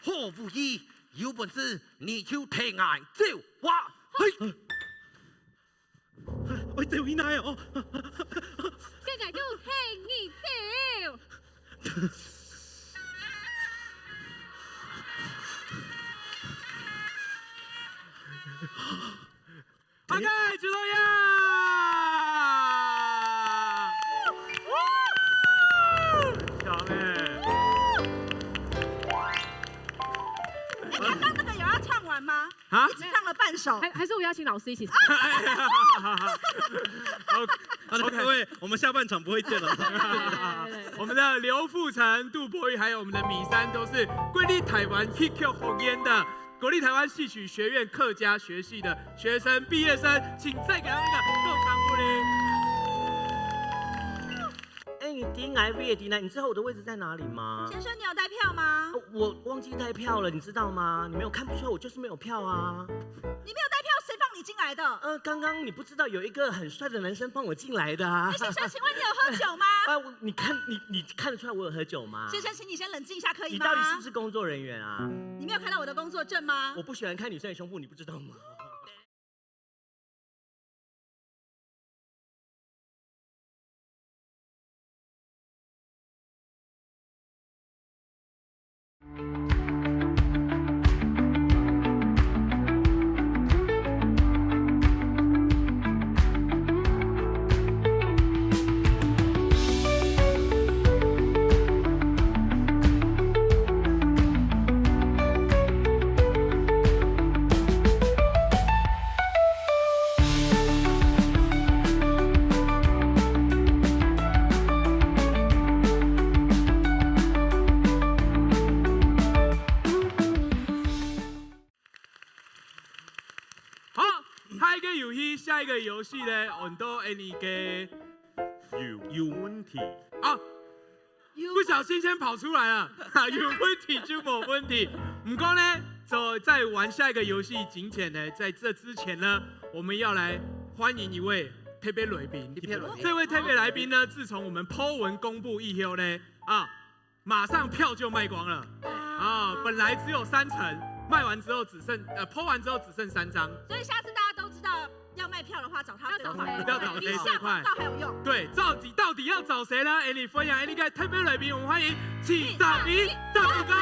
好不义，有本事你就听俺走哇！嘿，喂，走伊奈哦。现在就嘿你走。OK， 就这样。强你刚刚那个有要唱完吗？啊你只唱了半首。还是我邀请老师一起。OK， 各位，我们下半场不会见了。我们的刘富成、杜柏宇还有我们的米山都是国立台湾戏剧学院的国立台湾戏曲学院客家学系的学生毕业生，请再给他们一个动场鼓励。哎，你第一来 V 第一来，你知道我的位置在哪里吗？先生，你有带票吗？我忘记带票了，你知道吗？你没有看不出来，我就是没有票啊。你没有带票，谁放你进来的？刚刚你不知道有一个很帅的男生放我进来的啊。先生，请问你有喝酒吗？你看得出来我有喝酒吗？先生，请你先冷静一下，可以吗？你到底是不是工作人员啊？你没有看到我的工作证吗？我不喜欢看女生的胸部，你不知道吗？下一个游戏呢，我们都你给有问题啊，不小心先跑出来了，有问题就没问题。不过呢，在玩下一个游戏之前呢，在这之前呢，我们要来欢迎一位特别来宾。这位特别来宾呢，自从我们 po 文公布以后呢，马上票就卖光了本来只有3成，卖完之后只剩po 完之后只剩3张。所以下次大家都知道。要卖票的话，找他最快。要找谁最快？到还有用。对，到底要找谁呢？你分享你个特别来宾，我们欢迎启长一长哥。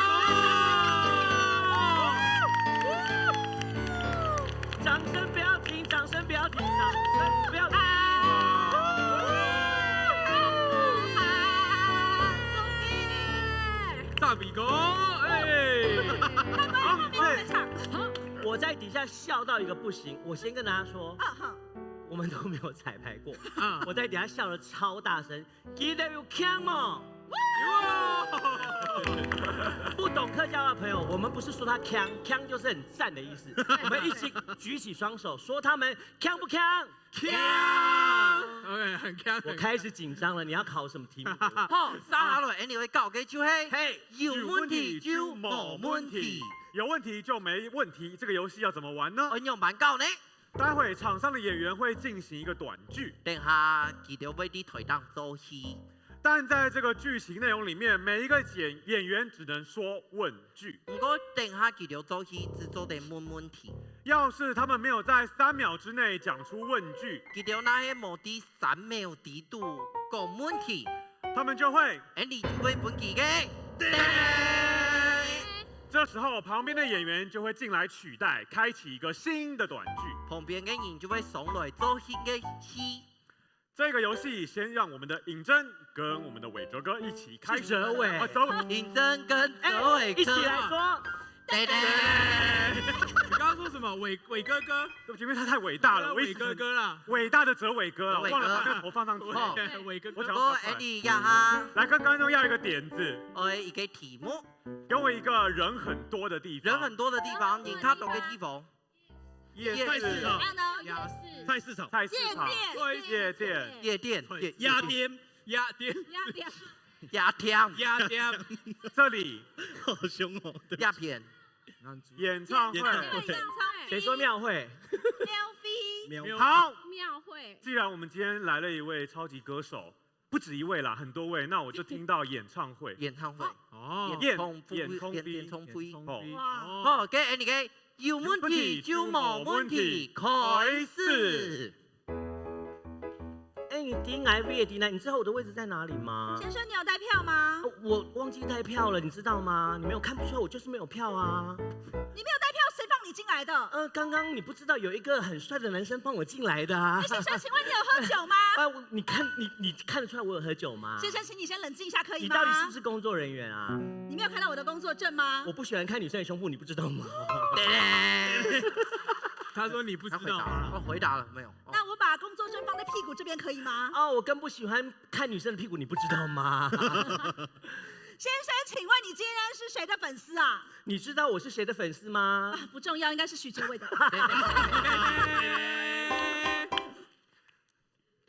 掌声不要停，掌声不要停，掌声不要停。大比哥，我在底下笑到一个不行，我先跟大家说，我们都没有彩排过，我在底下笑得超大声，记得有腔吗？不懂客家话的朋友，我们不是说他腔，腔就是很赞的意思，我们一起举起双手，说他们腔不腔？腔 ，OK， 很腔。我开始紧张了，你要考什么题目？好，三下落，anyway，搞嘅就係，嘿，有問題就冇問題。有問題就沒問題，這個遊戲要怎麼玩呢？我用蠻教呢。待會場上的演員會進行一個短劇，等下記得為啲台當做戲。但在這個劇情內容裡面，每一個演員只能說問句。不過等下記得做戲，只做得問題。要是他們沒有在3秒之內講出問句，記得那些冇啲3秒底度講問題，他們就會，你就會本記嘅。這時候，旁邊的演員就會進來取代，開啟一個新的短劇。旁邊嘅人就會上來做新嘅戲。這個遊戲先讓我們的尹真跟我們的偉哲哥一起開始。哲偉，尹真跟哲偉一起來說。對對。你剛剛說什麼？偉哥哥？對不起，因為他太偉大了，偉哥哥啦，偉大的哲偉哥了，我忘了把這個頭放上去。偉哥哥。我講Andy 呀哈。來跟觀眾要一個點子。一個題目。給我一個人很多的地方。人很多的地方，你看懂嘅地方。夜市場、菜市場、夜店、鴨店、這裡好兇哦，鴉片、演唱會，誰說廟會？喵飛。好，庙会。既然我们今天来了一位超级歌手，不止一位啦，很多位，那我就听到演唱会。演唱會，哦，演唱會，哦，嘅你嘅有問題就冇問題，開始。哎，你 DIV 的 D 你知道我的位置在哪里吗？先生，你有带票吗？我忘记带票了，你知道吗？你没有看不出来，我就是没有票啊。你没有带票，谁放你进来的？刚刚你不知道有一个很帅的男生放我进来的啊。先生，请问你有喝酒吗？你看得出来我有喝酒吗？先生，请你先冷静一下，可以吗？你到底是不是工作人员啊？你没有看到我的工作证吗？我不喜欢看女生的胸部，你不知道吗？他说你不知道吗？我回答了没有？那我把工作证放在屁股这边可以吗？哦，我更不喜欢看女生的屁股，你不知道吗？先生，请问你今天是谁的粉丝啊？你知道我是谁的粉丝吗？不重要，应该是许哲伟的。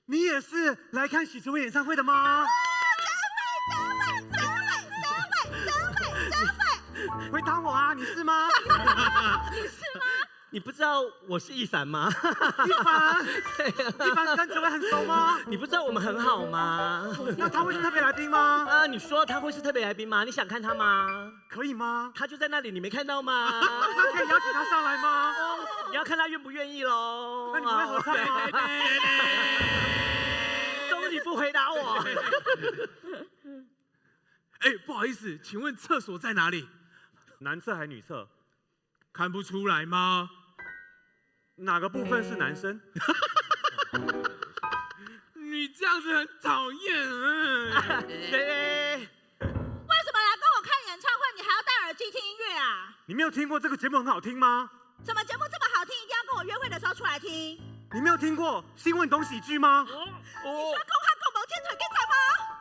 你也是来看许哲伟演唱会的吗？回答我啊，你是吗？你是吗？你不知道我是一凡吗？一凡，对啊，一凡跟哲伟很熟吗？你不知道我们很好吗？那他会是特别来宾吗？你说他会是特别来宾吗？你想看他吗？可以吗？他就在那里，你没看到吗？那可以邀请他上来吗？你要看他愿不愿意喽。那你们会合唱吗？都你不回答我。哎，不好意思，请问厕所在哪里？男厕还女厕？看不出来吗？哪个部分是男生？你这样子很讨厌。为什么来跟我看演唱会，你还要戴耳机听音乐啊？你没有听过这个节目很好听吗？怎么节目这么好听，一定要跟我约会的时候出来听？你没有听过新闻懂喜剧吗？你说公汉共谋天腿跟仔吗？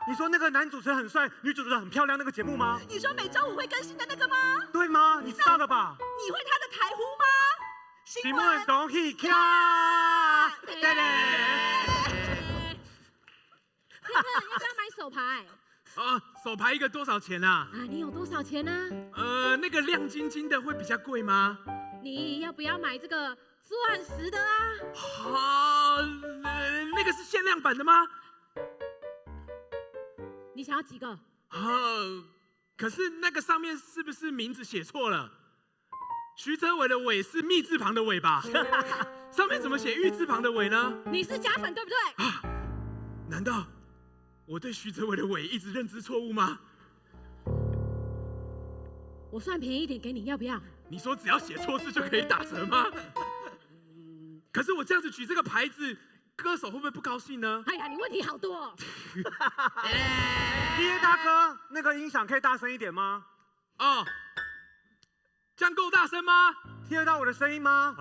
你说那个男主持人很帅，女主持人很漂亮那个节目吗？你说每周五会更新的那个吗？对吗？你知道了吧？你会他的台呼吗？新闻懂喜剧。要不要买手牌？手牌一个多少钱啊？你有多少钱呢？那个亮晶晶的会比较贵吗？你要不要买这个钻石的啊？那个是限量版的吗？你想要几个？可是那个上面是不是名字写错了？徐哲伟的伟是密字旁的伟吧？上面怎么写玉字旁的伟呢？你是假粉对不对？难道我对徐哲伟的伟一直认知错误吗？我算便宜一点给你，要不要？你说只要写错字就可以打折吗？可是我这样子举这个牌子，歌手会不会不高兴呢？哎呀，你问题好多哦。爹大哥，那个音响可以大声一点吗？这样够大声吗？听得到我的声音吗？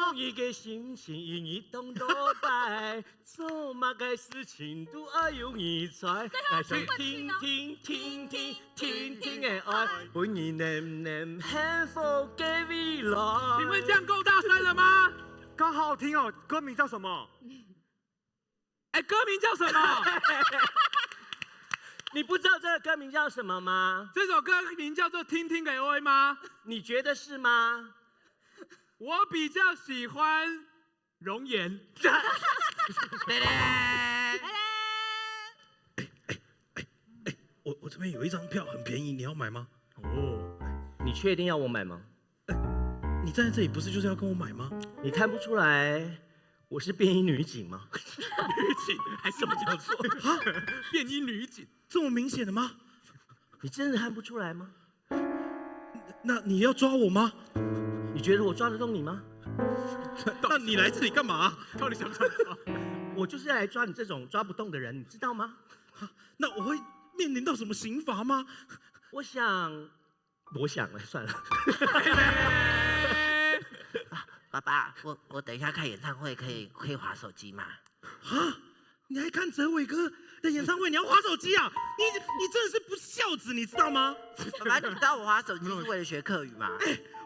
用一个心情一动都摆，做嘛该事情都要用一揣，爱上听听听听听听的爱，本意念念幸福嘅未来。请问这样够大声了吗？刚好好听哦，歌名叫什么？歌名叫什么？你不知道这个歌名叫什么吗？这首歌名叫做《听听给 OA》吗？你觉得是吗？我比较喜欢容颜。我这边有一张票很便宜，你要买吗？你确定要我买吗？你站在这里不是就是要跟我买吗？你看不出来我是便衣女警吗？女警还什么叫做便衣女警？这么明显的吗？你真的看不出来吗？那你要抓我吗？你觉得我抓得动你吗？那你来这里干嘛？到底想不想抓？我就是来抓你这种抓不动的人，你知道吗？那我会面临到什么刑罚吗？我想了，算了。爸爸，我等一下看演唱会可以滑手机吗？你还看哲伟哥的演唱会，你要滑手机啊？你真的是不孝子，你知道吗？爸爸，你知道我滑手机是为了学客语吗？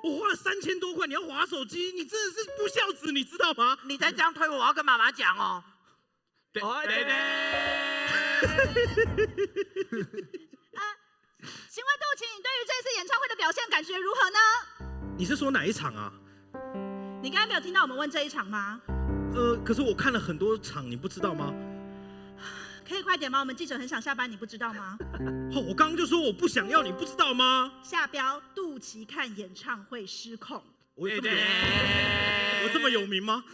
我花了3000多块，你要滑手机，你真的是不孝子，你知道吗？你再这样推我要跟妈妈讲哦。请问杜晴，你对于这次演唱会的表现感觉如何呢？你是说哪一场啊？你你刚才没有听到我们问这一场吗？可是我看了很多场，你不知道吗？可以快点吗？我们记者很想下班，你不知道吗？我刚刚就说我不想要，你不知道吗？下标：杜琪看演唱会失控。我这么有名吗？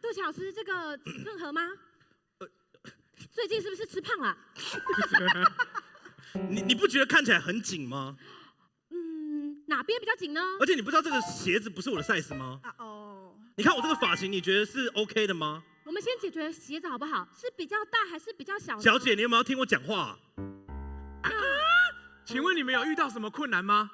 杜琪老师，这个秤砣吗？最近是不是吃胖了？你不觉得看起来很紧吗？哪边比较紧呢？而且你不知道这个鞋子不是我的 size 吗？你看我这个发型，你觉得是 OK 的吗？我们先解决鞋子好不好？是比较大还是比较小？小姐，你有没有听我讲话？请问你们有遇到什么困难吗？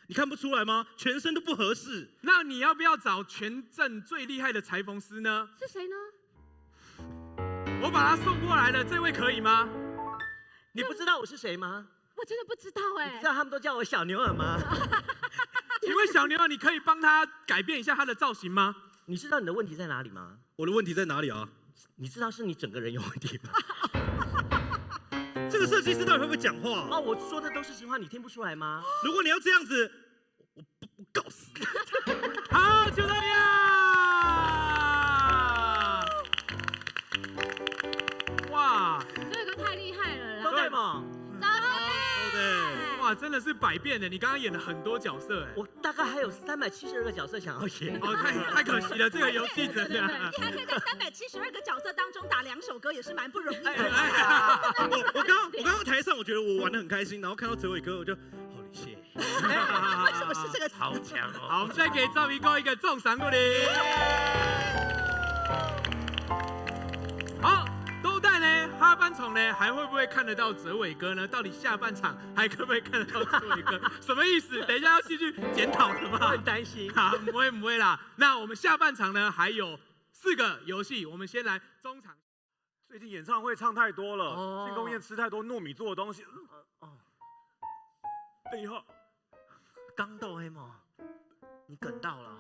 你看不出来吗？全身都不合适。那你要不要找全镇最厉害的裁缝师呢？是谁呢？我把他送过来了，这位可以吗？你不知道我是谁吗？我真的不知道哎。你知道他们都叫我小牛耳吗？请问小牛耳，你可以帮他改变一下他的造型吗？你知道你的问题在哪里吗？我的问题在哪里啊？你知道是你整个人有问题吗？这个设计师到底会不会讲话？我说的都是实话，你听不出来吗？如果你要这样子，我告死你！好，就这样。哇，这个太厉害了啦！都对吗？哇，真的是百变的！你刚刚演了很多角色，我大概还有372个角色想要演。太可惜了，这个游戏真的。你还可以在372个角色当中打2首歌，也是蛮不容易的。我刚刚台上，我觉得我玩得很开心，然后看到哲伟哥，我就好理谢。为什么是这个？好强哦！好，我们再给赵明哥一个重赏鼓励。好。都带呢，哈班虫呢，还会不会看得到哲伟哥呢？到底下半场还可不可以看得到哲伟哥？什么意思？等一下要继续检讨的吗？很担心。好，不会啦。那我们下半场呢，还有4个游戏，我们先来中场。最近演唱会唱太多了，庆功宴吃太多糯米做的东西。等一下，刚到黑吗？你梗到了。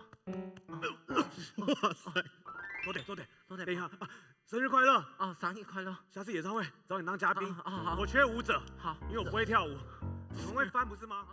哇塞！多点，等一下。生日快乐！生日快乐！下次演唱会找你当嘉宾。好，我缺舞者。好，因为我不会跳舞。你们会翻不是吗？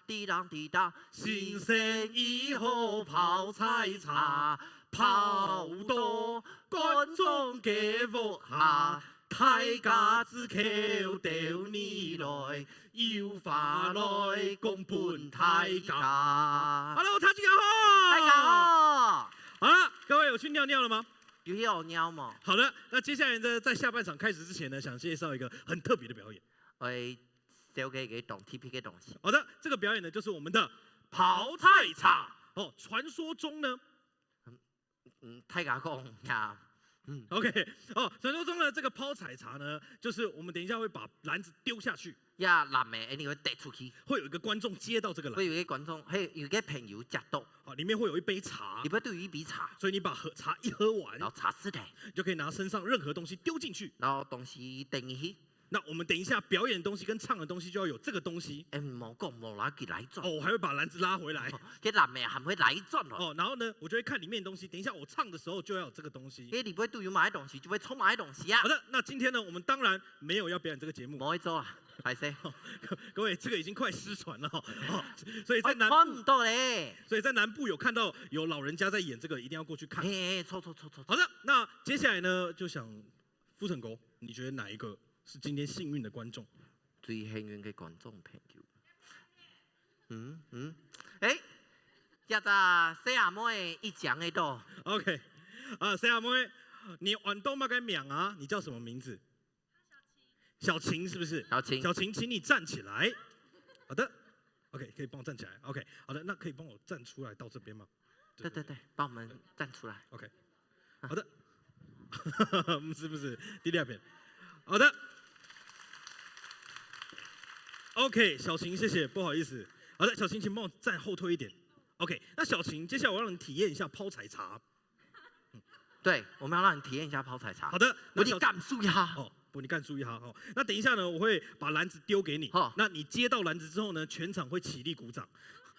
滴答滴答，新生以后泡菜茶，泡多观众给我下，大家只求到你来，有话来讲本大家。Hello， 大家好，大家好。好了，各位有去尿尿了吗？有要尿吗？好的，那接下来呢，在下半场开始之前呢，想介绍一个很特别的表演。交给懂 TP 给懂西。好的，这个表演呢，就是我们的泡菜茶。传说中呢，太假讲呀。OK， 传说中的这个泡菜茶呢，就是我们等一下会把篮子丢下去。呀，篮的，你会带出去。会有一个观众接到这个篮。会有一个观众，有一个朋友接到。里面会有一杯茶。里面都有一杯茶。所以你把茶一喝完，然后茶湿的，你就可以拿身上任何东西丢进去。然后东西等一下。那我们等一下表演的东西跟唱的东西就要有这个东西。冇讲冇拿佢来转。我还会把篮子拉回来。佢篮咩还会来转哦。然后呢，我就会看里面的东西。等一下我唱的时候就要有这个东西。里面都有买东西，就会充买东西啊。好的，那今天呢，我们当然没有要表演这个节目。冇会做啊，还是？各位，这个已经快失传了所以在南部多嘞。所以在南部有看到有老人家在演这个，一定要过去看。错。好的，那接下来呢，就想夫成哥，你觉得哪一个是今天幸运的观众？最幸运的观众朋友。这个小阿妹一讲的多。OK， 小阿妹，你玩动嘛该名啊？你叫什么名字？小晴是不是？小晴，请你站起来。好的 ，OK， 可以帮我站起来。OK， 好的，那可以帮我站出来到这边吗？对，帮我们站出来。OK， 好的，不是第2遍，好的。OK， 小晴，谢谢，不好意思。好的，小晴，请帮我站后退一点。OK， 那小晴，接下来我要让你体验一下泡彩茶。对，我们要让你体验一下泡彩茶。好的，我你干注意哈。哦，不，你干注意哈。哦，那等一下呢，我会把篮子丢给你。哦，那你接到篮子之后呢，全场会起立鼓掌。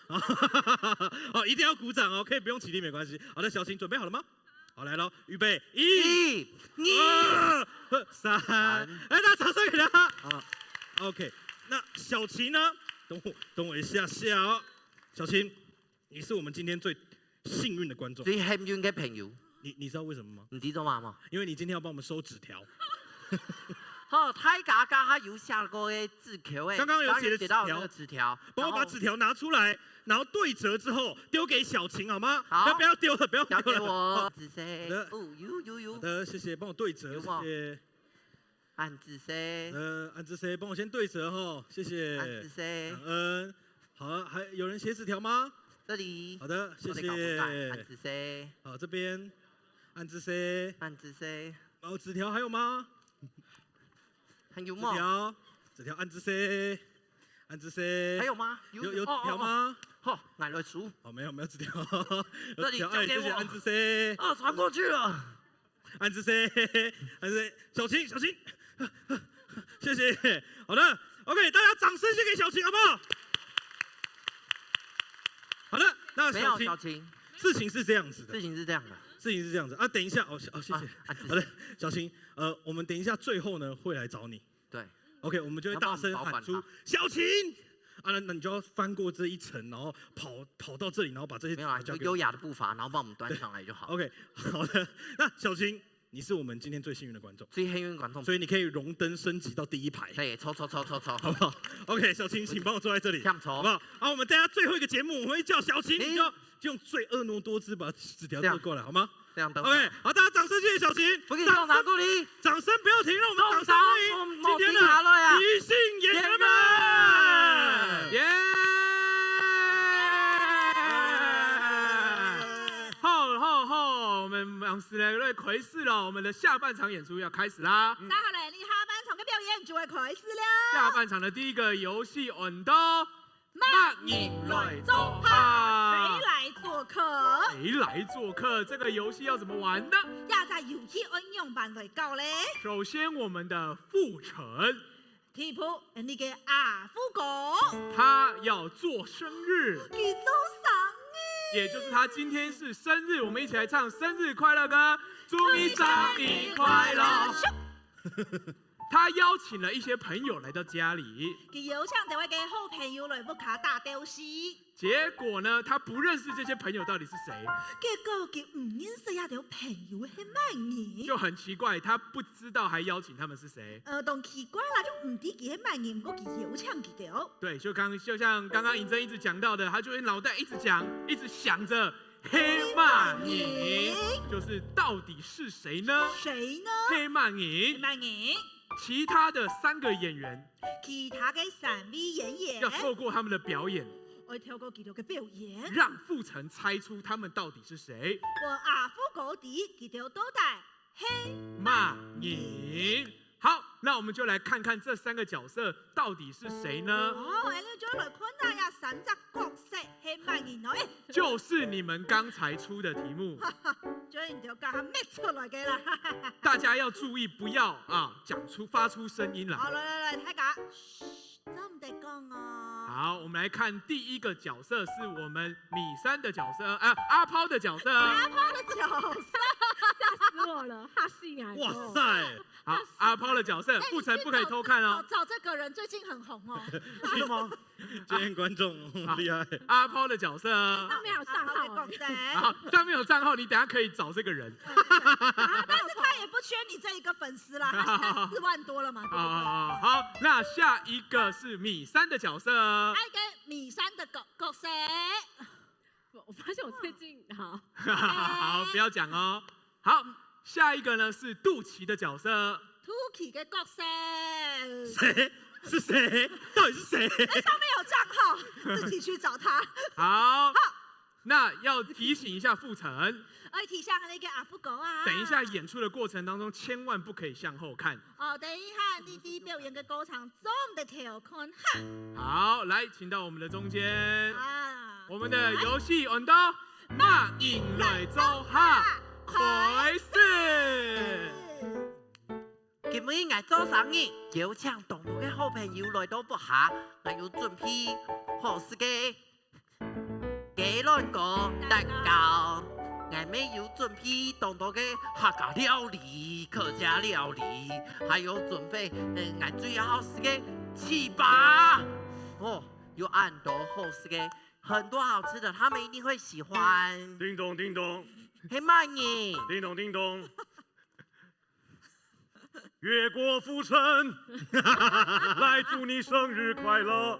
哦，一定要鼓掌哦，可以不用起立没关系。好的，小晴准备好了吗？好，来喽，预备，1、2、3，来，大家掌声给他。好 ，OK。那小晴呢？等我一下下哦。小晴，你是我们今天最幸运的观众。最幸运的朋友。你知道为什么吗？你知道吗？因为你今天要帮我们收纸条。好，大家他有下过的字条诶，刚刚有写的纸条，帮我把纸条拿出来，然后对折之后丢给小晴好吗？好，不要丢了，不要丢了。交给我。好的，谢谢，帮我对折，谢谢。按字 C。按字 C， 帮我先对折哈，谢谢。按字 C。感恩。好，还有人写纸条吗？这里。好的，谢谢。按字 C。好，这边。按字 C。按字 C。哦，纸条还有吗？还有吗？纸条按字 C。按字 C。还有吗？有纸条吗？好，拿来数。哦，没有纸条。这里交给我。按字 C。啊，传过去了。按字 C。按字 C。小晴。谢谢。好的 ，OK， 大家掌声先给小晴好不好？好的，那小晴，事情是这样子的。事情是这样的啊，等一下，谢谢。好的，小晴，我们等一下最后呢会来找你。对 ，OK， 我们就会大声喊出小晴。啊，那你就要翻过这一层，然后跑到这里，然后把这些没有啊，就优雅的步伐，然后帮我们端上来就好。OK， 好的。那小晴，你是我们今天最幸运的观众，最幸运的观众，所以你可以荣登升级到第1排。对，抽，好不好 ？OK， 小晴，请帮我坐在这里，好不好？好，我们等下最后一个节目，我们会叫小晴，你就用最婀娜多姿把纸条递过来，好吗？这样的。OK， 好，大家掌声谢谢小晴。我给你拿过来，掌声不要停，让我们掌声欢迎今天的即兴演员们。耶！好，我们往时来窥视了，我们的下半场演出要开始啦。那好嘞，你下半场的表演就会开始了。下半场的第一个游戏，我们都慢引来做客。谁来做客？这个游戏要怎么玩呢？要在游戏运用版来搞嘞。首先，我们的傅成。提普，你嘅阿夫哥，他要做生日，佢做生日，也就是他今天是生日，我们一起来唱生日快乐歌，祝你生日快乐。他邀请了一些朋友来到家里，佢邀請這位嘅好朋友來屋卡打吊戲。結果呢，他不認識這些朋友到底是誰。結果佢唔認識一條朋友係乜人，就很奇怪，他不知道還邀請他們是誰。當奇怪啦，就唔知佢係乜人，不過佢邀請佢條。對，就像剛剛尹真一直講到的，他就會腦袋一直講，一直想着黑曼影，就是到底是誰呢？誰呢？黑曼影。其他的3個演員，其他嘅3位演員要透過他們的表演，我透過佢哋嘅表演，讓傅成猜出他們到底是誰。我阿夫嗰啲佢條都帶黑曼影。好，那我們就來看看這3個角色到底是誰呢？哦，你就來看下呀，3隻角色係乜嘢哦？就是你們剛才出的題目。將你條教下搣出來嘅啦。大家要注意，不要發出聲音來。好，來，睇下，真唔得講啊。好，我們來看第一個角色，是我們米山的角色，阿拋的角色。阿拋的角色，嚇死我了，嚇死人！哇塞！好，阿拋的角色，傅成不可以偷看哦。找這個人最近很紅哦。是嗎？今天觀眾厲害。阿拋的角色，上面有賬號。好，上面有賬號，你等下可以找這個人。但是他也不缺你這一個粉絲啦，他現在4萬多了嘛。好，那下一個是米山的角色。還有一個米山的角色。我發現我最近好，不要講哦。好。下一個呢是杜琪的角色。杜琪的角色。誰？是誰？到底是誰？那上面有賬號，自己去找他。好。那要提醒一下傅成，提醒那个阿福狗啊。等一下演出的过程当中，千万不可以向后看。等一下你的表演的过程总得调看哈。好，来，请到我们的中间。我们的游戏运动，那引来走哈，开始。今日我做生意，邀请同路的好朋友来到不下，我有准备好食嘅鸡卵糕蛋糕，我们有准备同路的客家料理、客家料理，还有准备我最好吃的糍粑。有很多好吃的，很多好吃的，他们一定会喜欢。叮咚叮咚，嘿慢呢？叮咚叮咚。越过浮沉，来祝你生日快乐。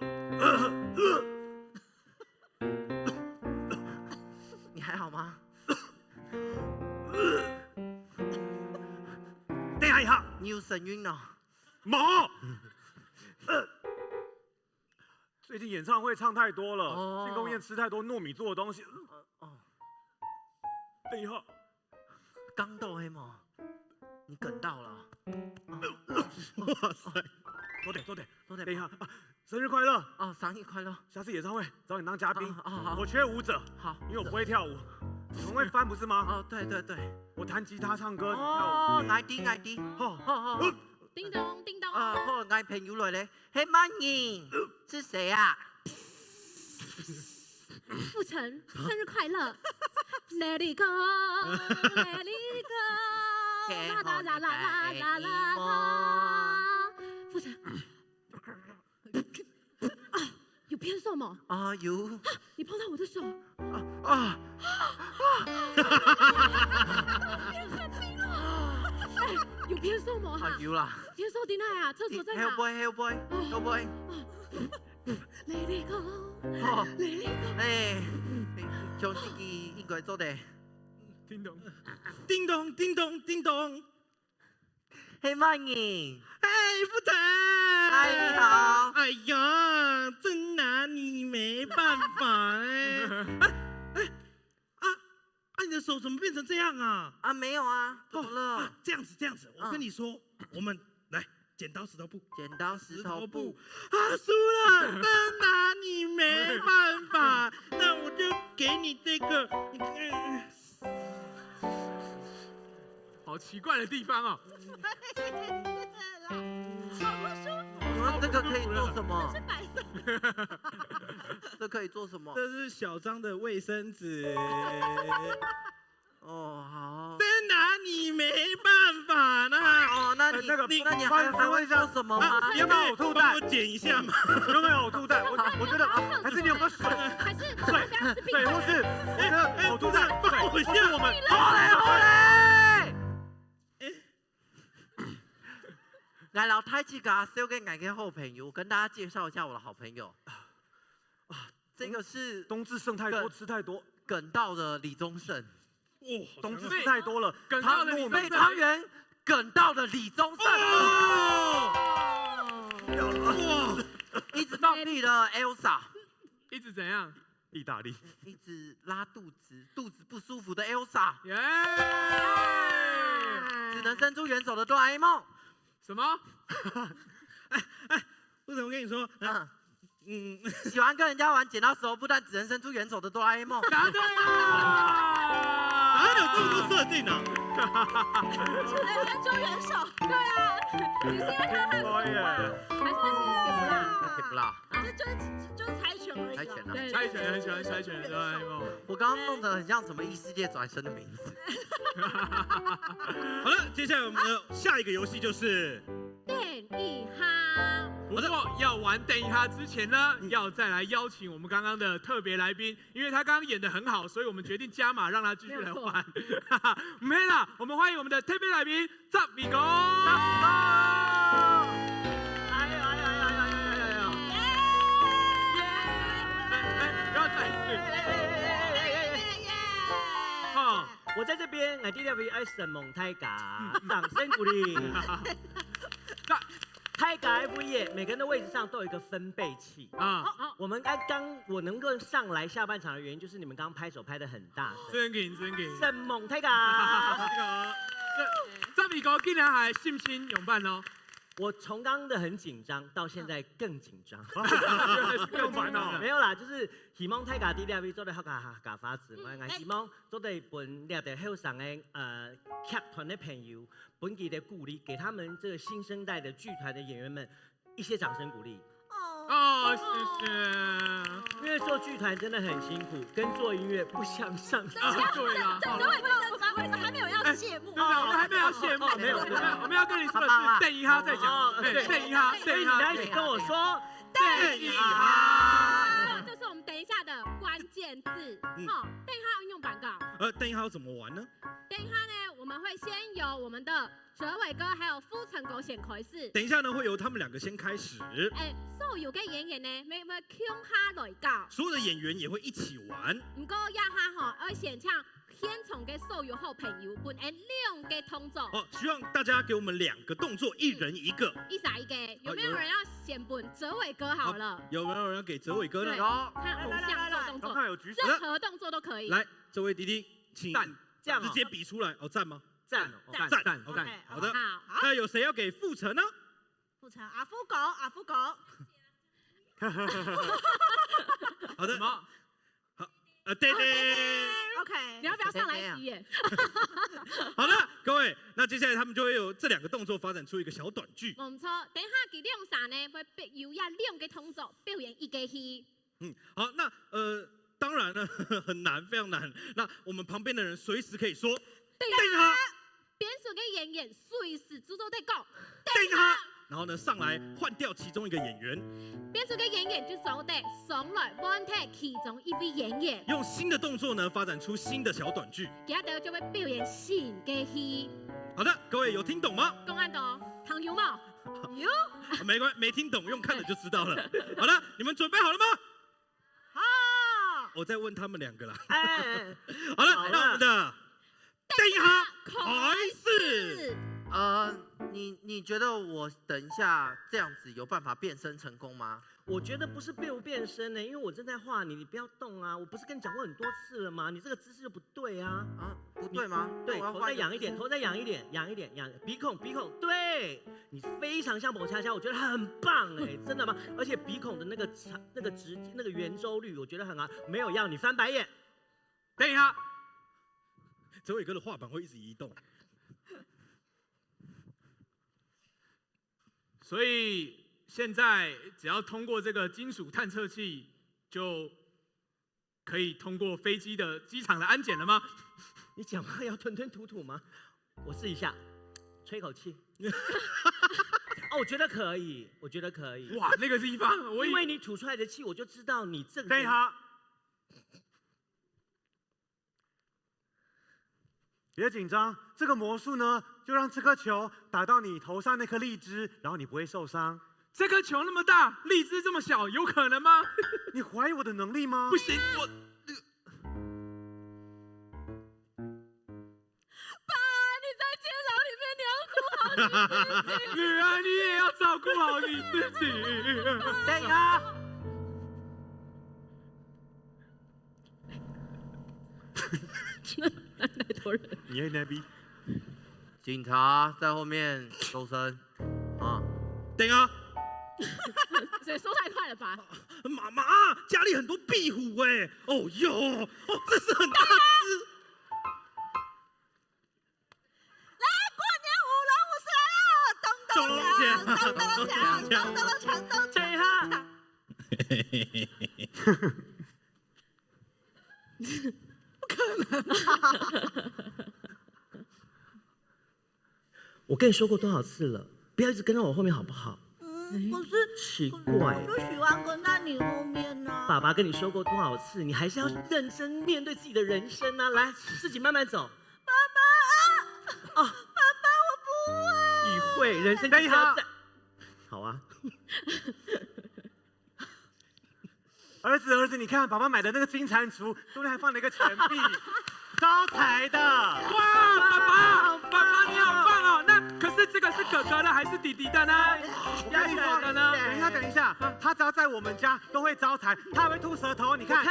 你还好吗？等一下，你有神韵哦。冇。最近演唱会唱太多了，庆功宴吃太多糯米做的东西。等一下，刚到黑吗？你梗到了。哇塞！多点，等一下，生日快乐！生日快乐！下次演唱会找你当嘉宾。好，我缺舞者。好，因为我不会跳舞。你很会翻不是吗？对。我弹吉他唱歌，你跳舞。爱啲。好。叮咚叮咚。好，我朋友来咧，嘿慢呢？是谁啊？傅成，生日快乐 ！Let it go，Let it go， 啦！傅成，有偏瘦吗？有。你碰到我的手。变成冰了。有偏瘦吗？有啦。偏瘦在哪啊？厕所在哪？ Hellboy。Let it go，Let it go。将自己应该做的。叮咚，叮咚，叮咚，叮咚。嘿，慢呢？傅成。你好。哎呀，真拿你没办法你的手怎么变成这样啊？没有啊，怎么了？这样子，我跟你说，我们来剪刀石头布。剪刀石头布。输了，真拿你没办法。那我就给你这个，你看。好奇怪的地方哦。好不舒服。这个可以做什么？是白色。这可以做什么？这是小张的卫生纸。好。真拿你没办法呢。那你还会做什么吗？你有没有呕吐袋？帮我剪一下嘛。有没有呕吐袋？我觉得还是你有没有水？还是水，或是呕吐袋？帮我一下，我们。好嘞。来，老太子噶，交给我的好朋友，跟大家介绍一下我的好朋友。这个是冬至剩太多，吃太多，梗到的李宗盛。冬至吃太多了，梗到的李宗盛。汤圆梗到的李宗盛。一直放屁的 Elsa。一直怎样？意大利。一直拉肚子不舒服的 Elsa。只能伸出援手的哆啦 A 梦。什么？为什么跟你说？喜欢跟人家玩剪刀石头布，但只能伸出援手的哆啦 A 梦。答对了！哪有这么多设定啊？只能伸出援手。对啊，你是因为他汉服吧？还是其实甜不辣？甜不辣。就是猜拳而已。猜拳啊！猜拳很喜欢猜拳的哆啦 A 梦。我刚刚弄得很像什么异世界转身的名字。好了，接下来我们的下一个游戏就是电一哈。不过要玩电一哈之前呢，要再来邀请我们刚刚的特别来宾，因为他刚刚演得很好，所以我们决定加码让他继续来玩。没啦，我们欢迎我们的特别来宾张米狗。我在这边，我 DW 爱神猛太嘎，掌声鼓励。泰嘎 F 页，每个人的位置上都有一个分贝器啊。我们我能够上来下半场的原因，就是你们刚刚拍手拍得很大声。真劲，真劲！圣猛泰嘎！这美国竟然还信心勇办哦。我从刚刚的很紧张，到现在更紧张，更烦哦。没有啦，就是希望大家啲料做得好加发展，我希望做得本了的后上的剧团的朋友，本期的鼓励，给他们这个新生代的剧团的演员们一些掌声鼓励。哦，谢谢。因为做剧团真的很辛苦，跟做音乐不相上下。对啦，我们还没有要谢幕。对的，我们还没有要谢幕，没有，我们要跟你说的是邓一哈再讲。邓一哈，所以你来一起跟我说邓一哈。这是我们等一下的关键字。邓一哈应用版稿。邓一哈要怎么玩呢？邓一哈呢，我们会先由我们的哲伟哥还有夫成狗先开始。等一下呢，会由他们两个先开始。所有嘅演员呢，咪向下来教。所有的演员也会一起玩。不过呀哈要先唱现场嘅所有好朋友本人两个动作。希望大家给我们2个动作，一人一个。一傻一个，有没有人要先本哲伟哥好了？有没有人要给哲伟哥呢？看偶像做动作，刚有举手，任何动作都可以。来，这位弟弟，请这样直接比出来。赞吗？赞。OK， 好的。那有谁要给傅成呢？傅成，阿夫狗。好的，好，对。OK， 你要不要上来一起演？好的，各位，那接下来他们就会有这2个动作发展出一个小短剧。冇错，等下佢两啥呢？会由2个动作表演一个戏。好，那当然呢很难，非常难。那我们旁边的人随时可以说邓一哈，边数嘅演员随时主动地讲邓一哈。然后呢，上来换掉其中一个演员，边组嘅演员就走得上来换替其中一位演员，用新的动作呢发展出新的小短剧，接着就会表演新嘅戏。好的，各位有听懂吗？公安懂，唐有冇？有。没关系，没听懂，用看了就知道了。好的，你们准备好了吗？好。我再问他们2个啦。好了，那我们的邓一哈开始。你觉得我等一下这样子有办法变身成功吗？我觉得不是变不变身呢，因为我正在画你，你不要动啊！我不是跟你讲过很多次了吗？你这个姿势就不对啊！不对吗？对，头再仰一点，头再仰一点，仰一点，鼻孔，对，你非常像某恰恰，我觉得很棒哎，真的吗？而且鼻孔的那个圆周率，我觉得很好，没有要你翻白眼。等一下，哲伟哥的画板会一直移动。所以现在只要通过这个金属探测器，就可以通过飞机的机场的安检了吗？你讲话要吞吞吐吐吗？我试一下，吹口气。我觉得可以，哇，那个地方，因为你吐出来的气，我就知道你这个。等一下，别紧张，这个魔术呢，就让这颗球打到你头上那颗荔枝，然后你不会受伤。这颗球那么大，荔枝这么小，有可能吗？你怀疑我的能力吗？不行，我。爸，你在监牢里面，你要顾好你自己。女儿，你也要照顾好你自己。等一下。带头人，你也那边。警察在后面搜身。等啊！谁说太快了吧？妈，家里很多壁虎哎！哦哟，这是很大只。来，过年舞龙舞狮来了！咚咚锵，咚咚锵，咚咚锵，咚锵哈！不可能！我跟你说过多少次了，不要一直跟在我后面好不好？可是奇怪，我就喜欢跟在你后面呢。爸爸跟你说过多少次，你还是要认真面对自己的人生啊！来，自己慢慢走。爸爸爸爸，我不会。你会，人生就是要在。好啊。儿子，你看爸爸买的那个金蟾蜍，中间还放了一个钱币，招财的。哇，爸爸，你好棒哦！那可是这个是哥哥的还是弟弟的呢？我跟你说，等一下，他只要在我们家都会招财，他还会吐舌头，你看。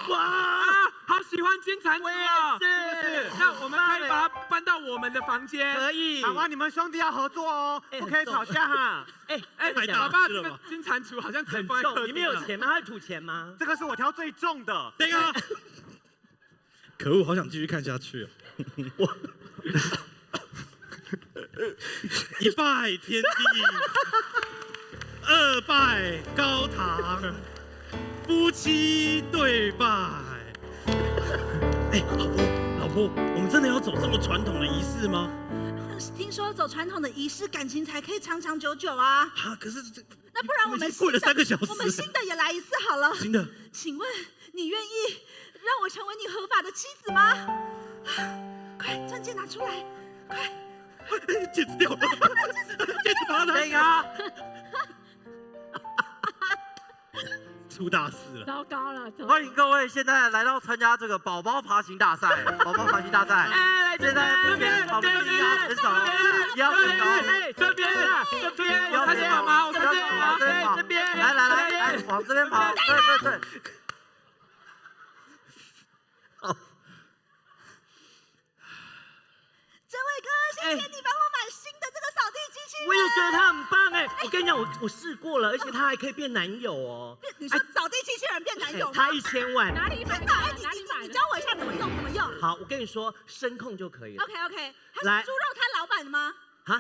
哇，好喜欢金蟾蜍哦！是，那我们可以把它搬到我们的房间。可以。好啊，你们兄弟要合作哦，不可以吵架哈。爸爸，这个金蟾蜍好像很重，里面有钱吗？他会吐钱吗？这个是我挑最重的。等一下，可恶，好想继续看下去哦。我一拜天地，二拜高堂，夫妻对拜。老婆，我们真的要走这么传统的仪式吗？听说走传统的仪式，感情才可以长长久久啊！可是那不然我们过了3个小时，我们新的也来一次好了。新的，请问你愿意让我成为你合法的妻子吗？快，钻戒拿出来，快！戒指掉了，戒指把它拿下。出大事了！糟糕了！欢迎各位现在来到参加这个宝宝爬行大赛。宝宝爬行大赛，现在这边宝宝选手要选手，这边，要选手，往这边跑，来，往这边跑，对。这位哥，谢谢你帮我买新的这个扫地机器人。我也觉得它很棒我跟你讲，我试过了，而且它还可以变男友哦。你说扫地机器人变男友吗？它1000万。哪里买？你教我一下怎么用？好，我跟你说，声控就可以了。OK， 他是猪肉摊老板的吗？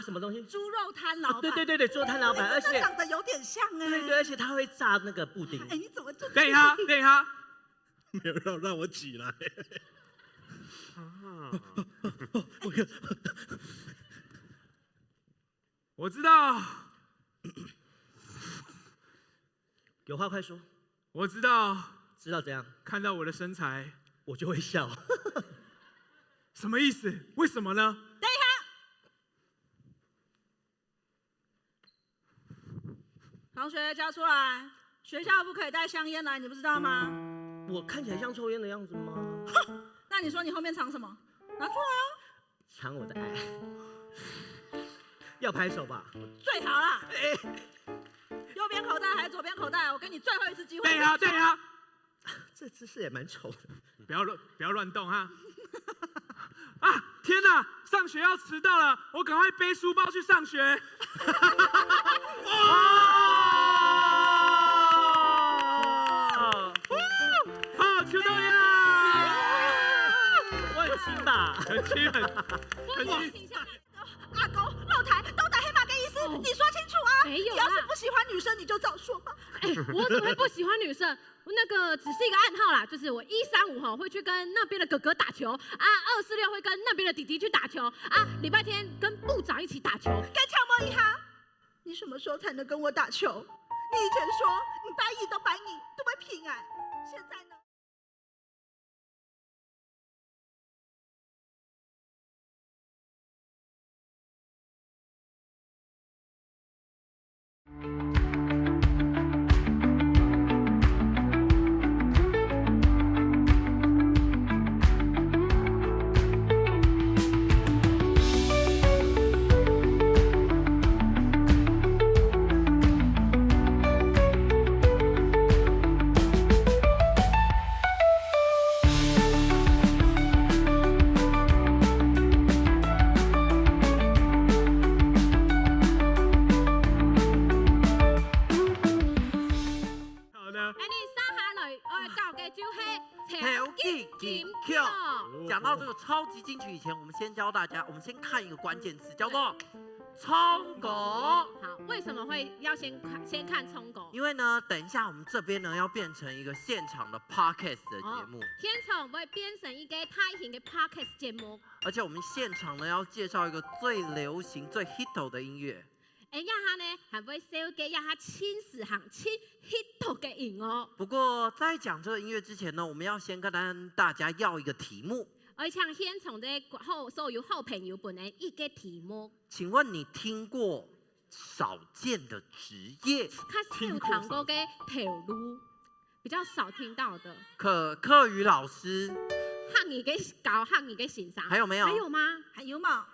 什么东西？猪肉摊老板。对，猪肉摊老板，而且长得有点像对，而且他会炸那个布丁。你怎么就？等一下，没有让我起来。我知道，有话快说。我知道怎样？看到我的身材，我就会笑。什么意思？为什么呢？等一下，同学交出来。学校不可以带香烟来，你不知道吗？我看起来像抽烟的样子吗？那你说你后面藏什么？拿出来啊！藏我的爱。要拍手吧？最好啦！右边口袋还是左边口袋？我给你最后一次机会。对呀。这姿势也蛮丑的。不要乱动哈！天哪！上学要迟到了，我赶快背书包去上学。秋豆呀！我很轻吧？很轻。阿公、露台都打黑马给意思，你说清楚啊！没有，你要是不喜欢女生，你就早说嘛。我怎么会不喜欢女生？那个只是一个暗号啦，就是我135会去跟那边的哥哥打球246会跟那边的弟弟去打球礼拜天跟部长一起打球。该敲摸一下，你什么时候才能跟我打球？你以前说你摆一都摆你，都会平现在呢？讲到这个超级金曲以前，我们先教大家，我们先看一个关键词，叫做冲狗。好，为什么会要先看冲狗？因为呢，等一下我们这边呢要变成一个现场的 podcast 的节目。现场会变成一个大型的 podcast 节目。而且我们现场呢要介绍一个最流行、最 hit 的音乐。一下呢，还会收给一下亲子行亲 hit 嘅音乐。不过在讲这个音乐之前呢，我们要先跟大家要一个题目。而且现场的所有好朋友本来一个题目。请问你听过少见的职业？他有谈过嘅条路，比较少听到的。课语老师。汉语嘅欣赏。还有没有？还有吗？还有吗？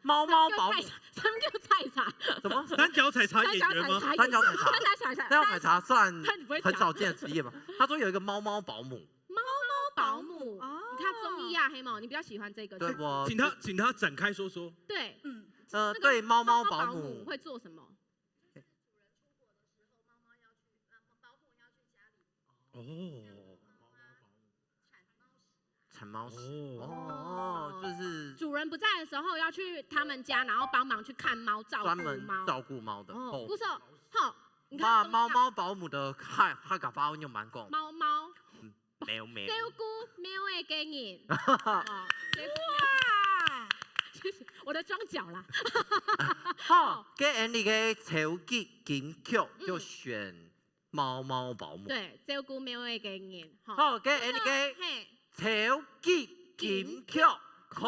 猫猫保姆，什么叫采茶？什么三角采茶演员吗？三角采茶，三角采茶算很少见的职业吧？他说有一个猫猫保姆。猫猫保姆，你看综艺啊，黑猫，你比较喜欢这个？对，我请他展开说说。对，对，猫猫保姆会做什么？铲猫屎就是主人不在的时候要去他们家，然后帮忙去看猫，专门照顾猫的。不是，好，你看猫猫保姆的客家发音又蛮广。猫猫，喵喵。照顾喵的家人。哇！我的装脚啦。好，给你个手机金曲就选猫猫保姆。对，照顾喵的家人。好，给你个手机金曲开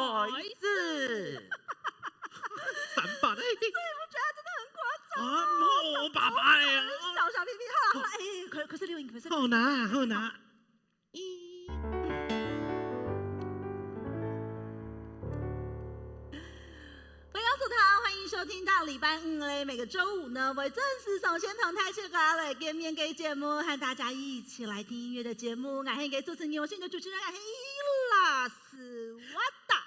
始。三把的，所以你不觉得真的很夸张啊？我爸爸哎，小屁屁，好了，哎，可是刘颖，可是好拿，好拿。欢迎收听到礼拜五嘞，每个周五呢，我准时从先同台去搞来见面给节目，和大家一起来听音乐的节目。俺给主持人，我是你的主持人，俺拉斯瓦达。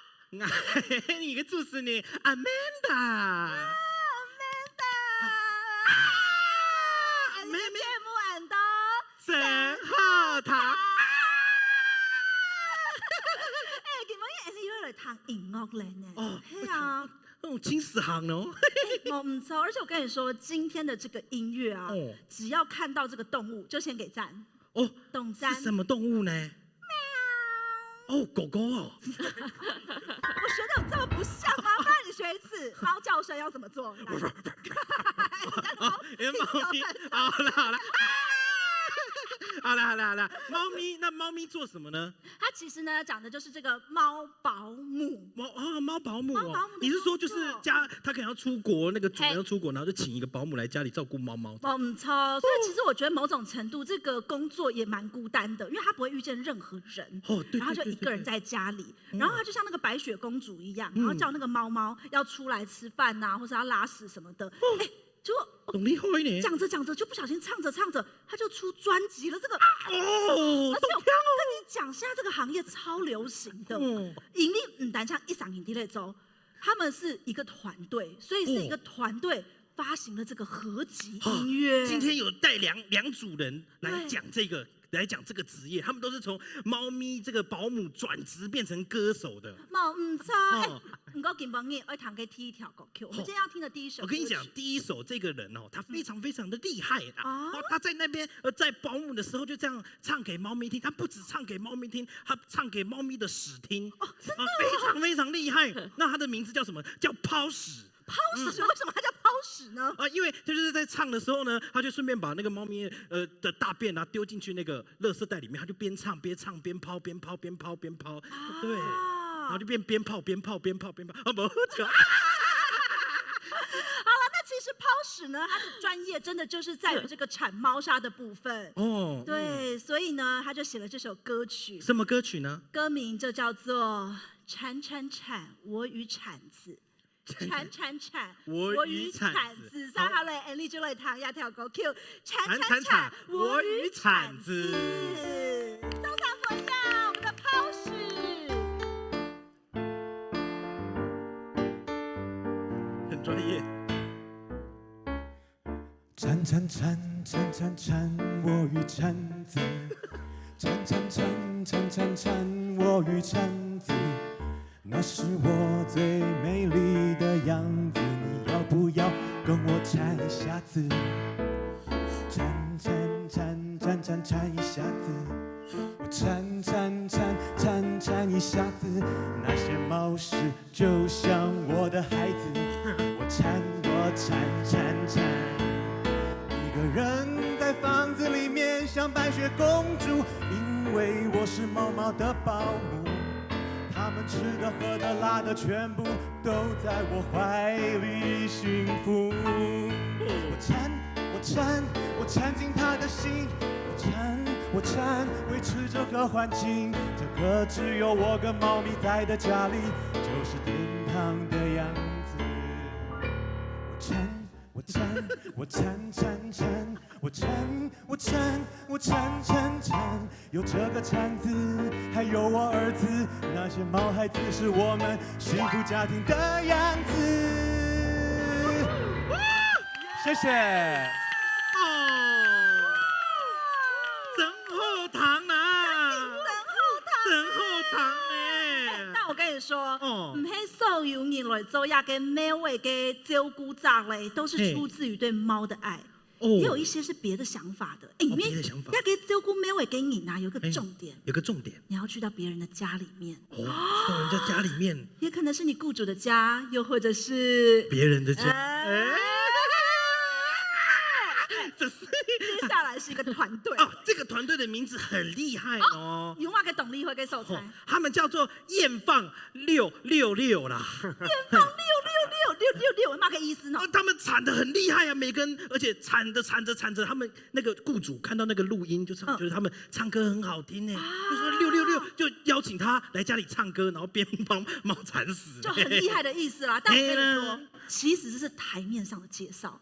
俺一个主持人Amanda。俺的节目俺的真好听。哎，今晚俺又来听音乐了呢。哦，是啊。金石行哦，不错，而且我跟你说，今天的这个音乐啊，只要看到这个动物，就先给赞。哦，懂赞？是什么动物呢？喵。哦，狗狗哦。我学的有这么不像吗？不然你学一次，猫叫声要怎么做？猫咪，好了。好了，猫咪做什么呢？它其实呢，讲的就是这个猫保姆。猫保姆哦。你是说就是他可能要出国，那个主人要出国，然后就请一个保姆来家里照顾猫猫。没错，所以其实我觉得某种程度这个工作也蛮孤单的，因为他不会遇见任何人。对。然后就一个人在家里，然后他就像那个白雪公主一样，然后叫那个猫猫要出来吃饭呐，或者要拉屎什么的。结果很厉害呢，讲着就不小心唱着，他就出专辑了。这个而且我跟你讲，现在这个行业超流行的，盈利单像一场影帝类周，他们是一个团队，所以是一个团队发行了这个合集音乐。今天有带两组人来讲这个。来讲这个职业，他们都是从猫咪这个保姆转职变成歌手的。没错，不过今晚我弹给第一条歌曲，我们今天要听的第一首。我跟你讲，第一首这个人他非常的厉害啊！他在那边在保姆的时候就这样唱给猫咪听，他不止唱给猫咪听，他唱给猫咪的屎听，非常厉害。那他的名字叫什么？叫抛屎。抛屎？为什么它叫抛屎呢？因为就是在唱的时候呢，他就顺便把那个猫咪的大便丢进去那个垃圾袋里面，他就边唱边抛，对，然后就边泡。好了，那其实抛屎呢，它的专业真的就是在于这个铲猫砂的部分。对，所以呢，他就写了这首歌曲。什么歌曲呢？歌名就叫做《铲铲铲我与铲子》。铲铲铲，我与铲子。上好嘞，安利就来弹一条歌曲。铲铲铲，我与铲子。送上佛教，我们的抛屎。很专业。铲铲铲铲铲铲，我与铲子。铲铲铲铲铲铲，我与铲子。那是我最美丽的样子，你要不要跟我铲一下子？铲铲铲铲铲铲一下子，我铲铲铲铲铲一下子。那些猫屎就像我的孩子，我铲铲。一个人在房子里面像白雪公主，因为我是猫猫的保姆。他们吃的、喝的、拉的，全部都在我怀里幸福。我掺进他的心，我掺，维持这个环境。这个只有我跟猫咪在的家里，就是天堂的样子。缠，我缠，我缠缠缠，我缠，我缠，我缠缠缠。有这个铲子，还有我儿子，那些毛孩子是我们幸福家庭的样子。谢谢。真好糖啊！真好糖呢！但我跟你说，唔系所有人来做亚个猫位嘅照顾者嘞，都是出自于对猫的爱。也有一些是别的想法的。里面亚个照顾猫位给你啊，有个重点。有个重点，你要去到别人的家里面。去到人家家里面。也可能是你雇主的家，又或者是别人的家。接下来是一个团队哦，这个团队的名字很厉害哦。有嘛个董力会给手猜，他们叫做验放666啦。验放666，嘛个意思呢？他们产的很厉害啊，每个人，而且产着，他们那个雇主看到那个录音就觉得他们唱歌很好听呢，就说666，就邀请他来家里唱歌，然后边帮猫铲屎，就很厉害的意思啦。但我跟你说，其实这是台面上的介绍。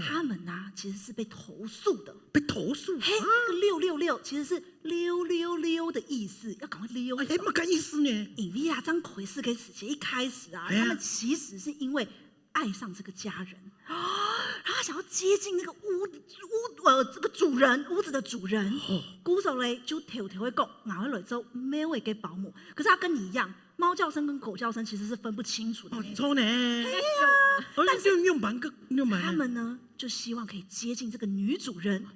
他们啊，其实是被投诉的。被投诉？嘿，这个666其实是溜溜溜的意思，要赶快溜走。嘛个意思呢？因为啊，张奎是给死前一开始啊，他们其实是因为爱上这个家人，然后想要接近那个这个主人屋子的主人。鼓手嘞就条条会讲，然后来之后没会给保姆，可是他跟你一样。猫叫声跟狗叫声其实是分不清楚的。错呢。哎呀，但是用他们呢就希望可以接近这个女主人。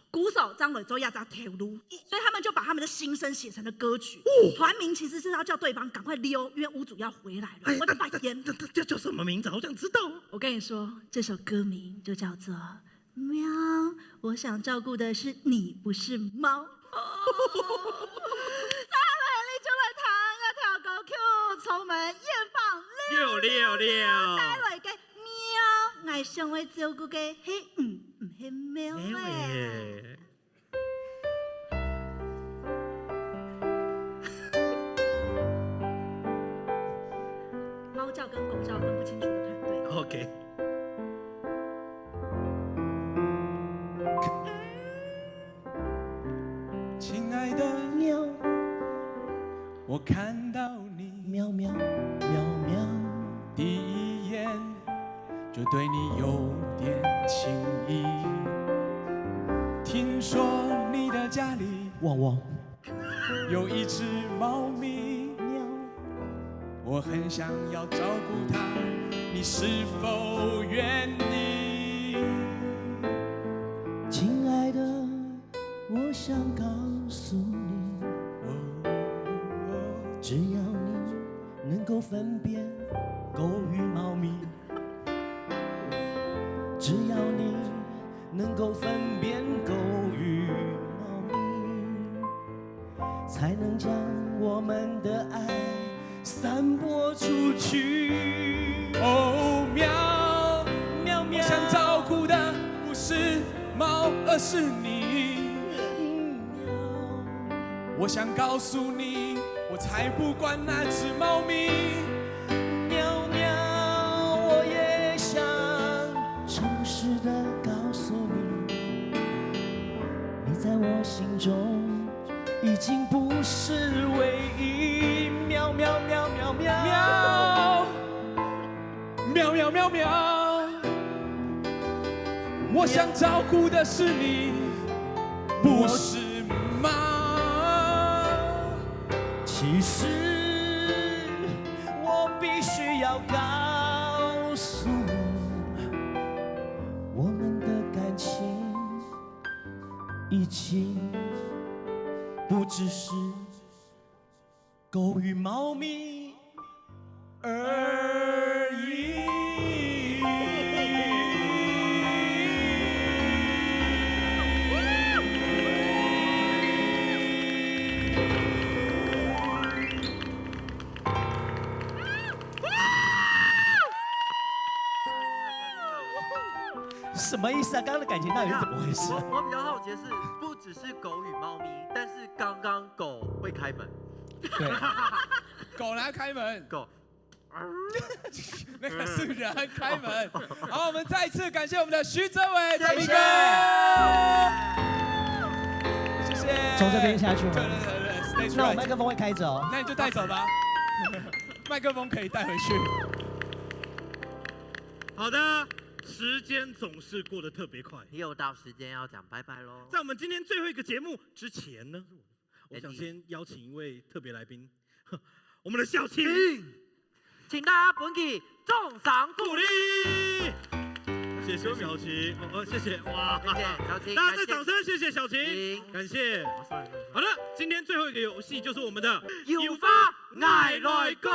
鼓手张磊之后要找条路，所以他们就把他们的心声写成了歌曲。团名其实是要叫对方赶快溜，因为屋主要回来了。我的白天，这叫什么名字？好想知道。我跟你说，这首歌名就叫做《喵》，我想照顾的是你，不是猫。充满艳放666，带来嘅喵，爱上会照顾嘅嘿系喵诶。猫叫跟狗叫分不清楚的团队。OK。亲爱的喵，我看到你。喵喵喵喵，第一眼就对你有点情意。听说你的家里汪汪有一只猫咪，喵，我很想要照顾它，你是否愿意？亲爱的，我想告诉你，只要你能够分辨狗与猫咪，只要你能够分辨狗与猫咪，才能将我们的爱散播出去。哦，喵喵喵，我想照顾的不是猫，而是你。我想告诉你，我才不管那只猫咪。喵喵，我也想诚实的告诉你，你在我心中已经不是唯一。喵喵喵喵喵喵喵喵喵，我想照顾的是你，不是猫。其实我必须要告诉你，我们的感情已经不只是狗与猫咪而已。什么意思啊？刚刚的感情到底是怎么回事？我比较好奇的是，不只是狗与猫咪，但是刚刚狗会开门。对，狗来开门。狗，那个是人开门。好，我们再一次感谢我们的徐哲伟、哲明哥，谢谢。从这边下去吗？对，那我麦克风会开走，那你就带走吧。麦克风可以带回去。好的，时间总是过得特别快，又到时间要讲拜拜喽。在我们今天最后一个节目之前呢，我想先邀请一位特别来宾，我们的小晴，请大家本起重赏鼓励。谢谢小晴，谢谢哇，谢谢小晴，大家再掌声，谢谢小晴，感谢。好了，今天最后一个游戏就是我们的有发爱来讲。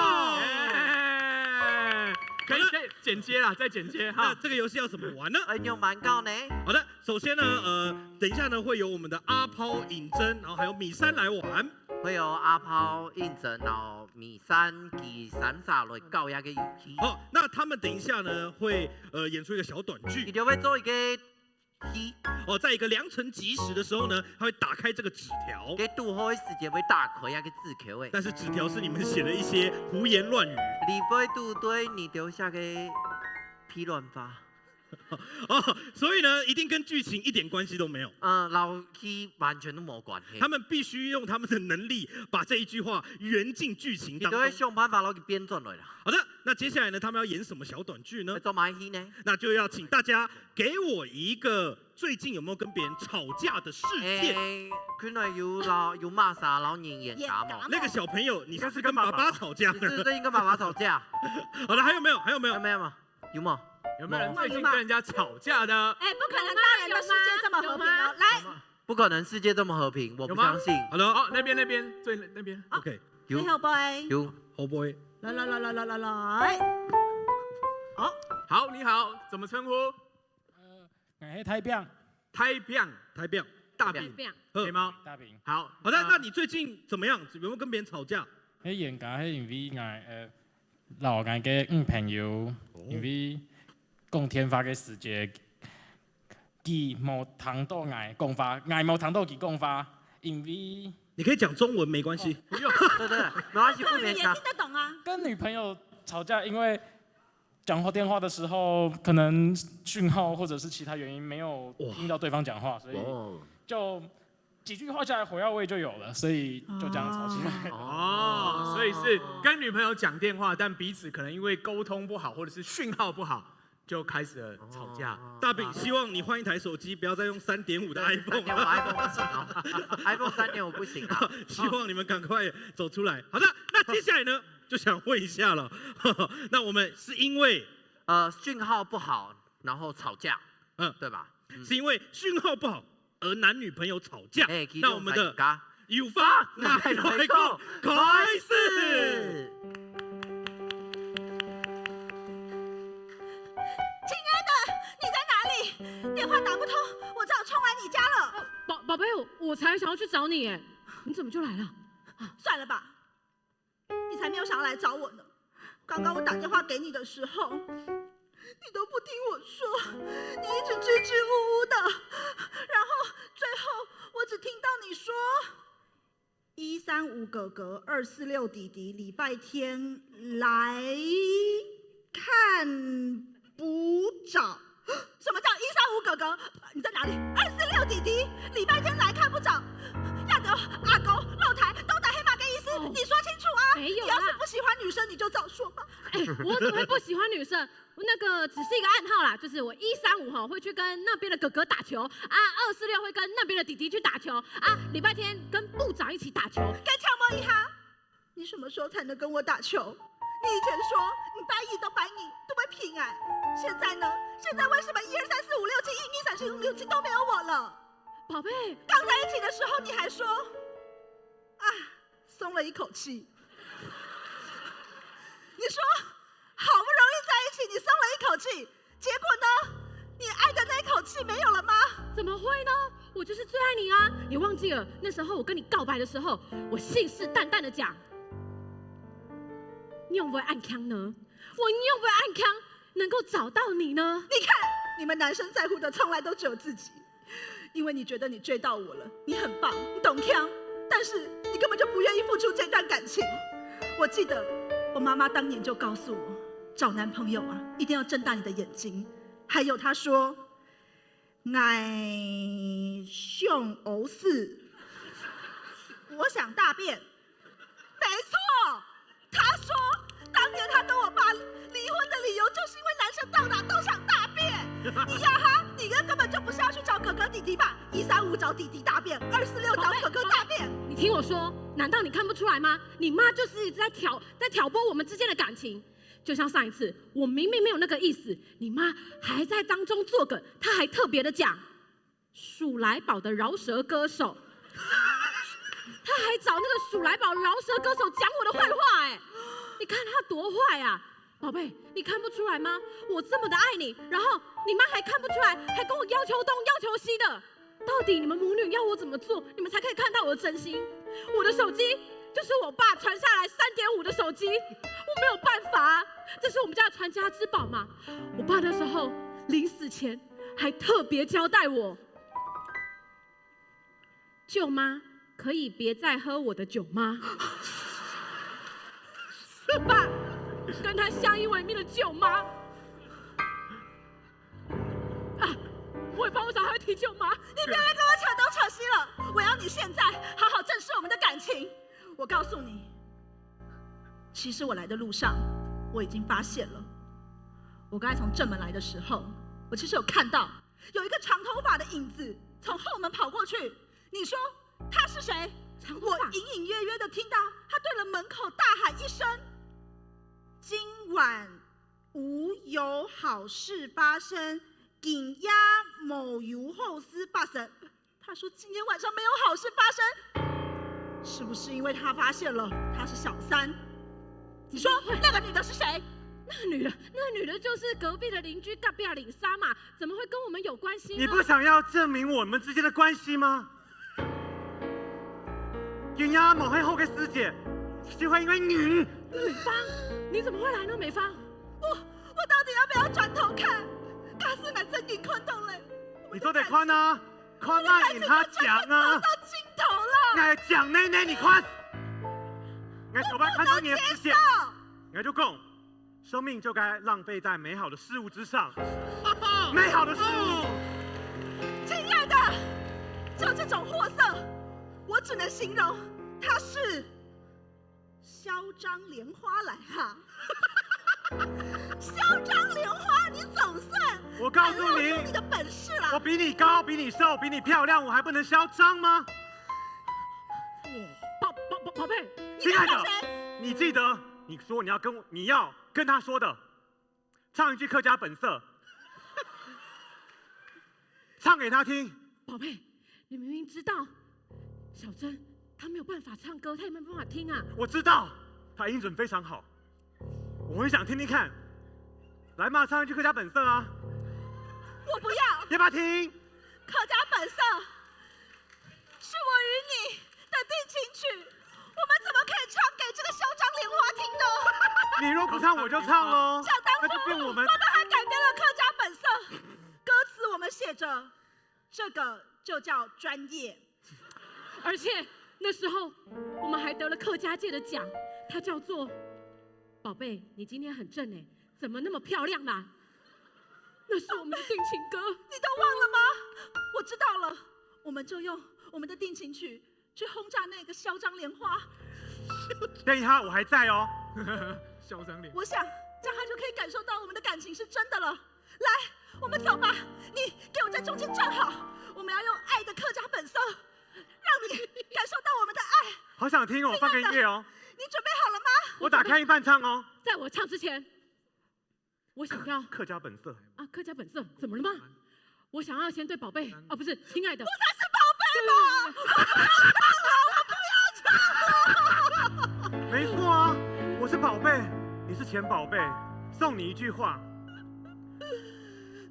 可以剪接啦，再剪接哈。那这个游戏要怎么玩呢？用蛮高呢。好的，首先呢，等一下呢会有我们的阿抛、尹真，然后还有米山来玩。會有阿拋、應陣，然後米山、記三沙來教一個遊戲。好，那他們等一下呢會演出一個小短劇。你就會做一個戲。哦，在一個良辰吉時的時候呢，他會打開這個紙條。給杜開時間會打開一個字條誒。但是紙條是你們寫的一些胡言亂語。你會杜對你丟下個批亂法。哦，所以呢，一定跟劇情一點關係都沒有。老戲完全都冇關係。他們必須用他們的能力，把這一句話圓進劇情當中。你都會想辦法攞佢編進來啦。好的，那接下來呢，他們要演什麼小短劇呢？做乜戲呢？那就要請大家給我一個最近有沒有跟別人吵架的事件。可能有罵啥，然後演啥嘛。那個小朋友，你是跟爸爸吵架？你是最近跟爸爸吵架？好了，還有沒有？還有沒有？有沒有嗎？有嗎？有沒有人最近跟人家吵架的？哎，不可能，大人的世界這麼和平哦！來，不可能世界這麼和平，我不相信。好了，好，那邊最那邊 ，OK， 有好 boy， 有好 boy， 來，好，你好，怎麼稱呼？太平，大餅，黑貓，大餅。好，好的，那你最近怎麼樣？有沒有跟別人吵架？喺演講係因為老眼嘅朋友，因為講天發嘅時節，佢冇談到愛講法，愛冇談到佢講法，因為你可以講中文沒關係，不用，對，沒關係，不勉強。聽得懂啊？跟女朋友吵架，因為講話電話的時候，可能訊號或者是其他原因沒有聽到對方講話，所以就幾句話下來火藥味就有了，所以就這樣吵起來。哦，所以是跟女朋友講電話，但彼此可能因為溝通不好或者是訊號不好，就開始了吵架。大餅，希望你換一台手機，不要再用3.5的 iPhone。3.5 iPhone 不行哦，iPhone 3.5不行啊。希望你們趕快走出來。好的，那接下來呢，就想問一下了。那我們是因為訊號不好，然後吵架，對吧？是因為訊號不好而男女朋友吵架。那我們的有發愛來講開始。親愛的，你在哪裡？電話打不通，我只好衝來你家了。寶貝，我才想要去找你，哎，你怎麼就來了？算了吧，你才沒有想要來找我呢。剛剛我打電話給你的時候，你都不聽我說，你一直支支吾吾的，然後最後我只聽到你說135哥哥246弟弟禮拜天來看補找。什麼叫135哥哥？你在哪裡？246弟弟禮拜天來看補找。亞德、阿狗、露台都打黑馬跟醫師，你說清楚啊！沒有，你要是不喜歡女生，你就早說嘛。哎，我怎麼會不喜歡女生？那個只是一個暗號啦，就是我135哈會去跟那邊的哥哥打球啊，246會跟那邊的弟弟去打球啊，禮拜天跟部長一起打球。跟喬莫一哈，你什麼時候才能跟我打球？你以前說你擺一都擺你，都會平哎。現在呢？現在為什麼1、2、3、4、5、6、7、1、2、3、4、5、6、7都沒有我了？寶貝，剛在一起的時候你還說啊，鬆了一口氣。你說好不容易在一起，你鬆了一口氣，結果呢？你愛的那一口氣沒有了嗎？怎麼會呢？我就是最愛你啊！你忘記了那時候我跟你告白的時候，我信誓旦旦的講，你用不會按槍呢？我用不會按槍能夠找到你呢？你看，你們男生在乎的從來都只有自己，因為你覺得你追到我了，你很棒，你懂槍，但是你根本就不願意付出這段感情。我記得我妈妈当年就告诉我，找男朋友啊，一定要睁大你的眼睛。还有她说，爱上欧四，我想大便。没错，她说当年她跟我爸离婚的理由就是因为男生到哪都想大便。你呀哈，你根本就不是要去找哥哥弟弟吧？135找弟弟大便，246找哥哥大便。你听我说，难道你看不出来吗？你妈就是一直在挑拨我们之间的感情。就像上一次，我明明没有那个意思，你妈还在当中作梗，她还特别的讲鼠来宝的饶舌歌手，她还找那个鼠来宝饶舌歌手讲我的坏话，哎，你看她多坏啊！宝贝，你看不出来吗？我这么的爱你，然后你妈还看不出来，还跟我要求东要求西的。到底你们母女要我怎么做，你们才可以看到我的真心？我的手机就是我爸传下来3.5的手机，我没有办法，这是我们家的传家之宝嘛。我爸那时候临死前还特别交代我，舅妈可以别再喝我的酒吗？是吧？跟他相依为命的舅妈啊！我也不知道为啥还会提舅妈。你别来跟我扯东扯西了，我要你现在好好正视我们的感情。我告诉你，其实我来的路上我已经发现了。我刚才从正门来的时候，我其实有看到有一个长头发的影子从后门跑过去。你说他是谁？我隐隐约约的听到他对了门口大喊一声：“今晚无有好事发生，紧押某由后司发生。”他说今天晚上没有好事发生，是不是因为他发现了他是小三？你说那个女的是谁？那女的就是隔壁的邻居隔壁的领沙嘛，怎么会跟我们有关系呢？你不想要证明我们之间的关系吗？紧押某黑后的师姐，是会因为你。美芳，你怎么会来呢？美芳，我到底要不要转头看？假使我真眼看到嘞，你都得看啊，看那引他讲啊。到尽头了。哎，讲奶奶，你看，哎，手巴看到你的视线，哎就讲，生命就该浪费在美好的事物之上，美好的事物。亲爱的，就这种货色，我只能形容它是嚣张莲花来哈。嚣张莲花，你总算我告诉你，你的本事啦！我比你高，比你瘦，比你漂亮，我还不能嚣张吗？宝贝，亲爱的，你记得你说你要跟他说的，唱一句客家本色，唱给他听。宝贝，你明明知道小珍她没有办法唱歌，她也没有办法听啊。我知道，她音准非常好。我很想听听看，来嘛，唱一句客家本色啊！我不要，要不要听？客家本色是我与你的定情曲，我们怎么可以唱给这个嚣张莲花听呢？你若不唱，我就唱喽。想当初，那就变我们还改编了客家本色，歌词我们写着，这个就叫专业。而且那时候我们还得了客家界的奖，它叫做。宝贝，你今天很正哎，怎么那么漂亮啦？那是我们的定情歌，你都忘了吗？我知道了，我们就用我们的定情曲去轰炸那个嚣张莲花。等一下，我还在哦。嚣张莲，我想这样他就可以感受到我们的感情是真的了。来，我们走吧，你给我在中间站好，我们要用爱的客家本色，让你感受到我们的爱。好想听哦，放个音乐哦。你准备好了吗？我打开一半唱哦。在我唱之前，我想要客家本色啊，客家本色怎么了吗？我想要先对宝贝啊，不是亲爱的，我才是宝贝嘛！我不要唱了，没错啊，我是宝贝，你是钱宝贝，送你一句话：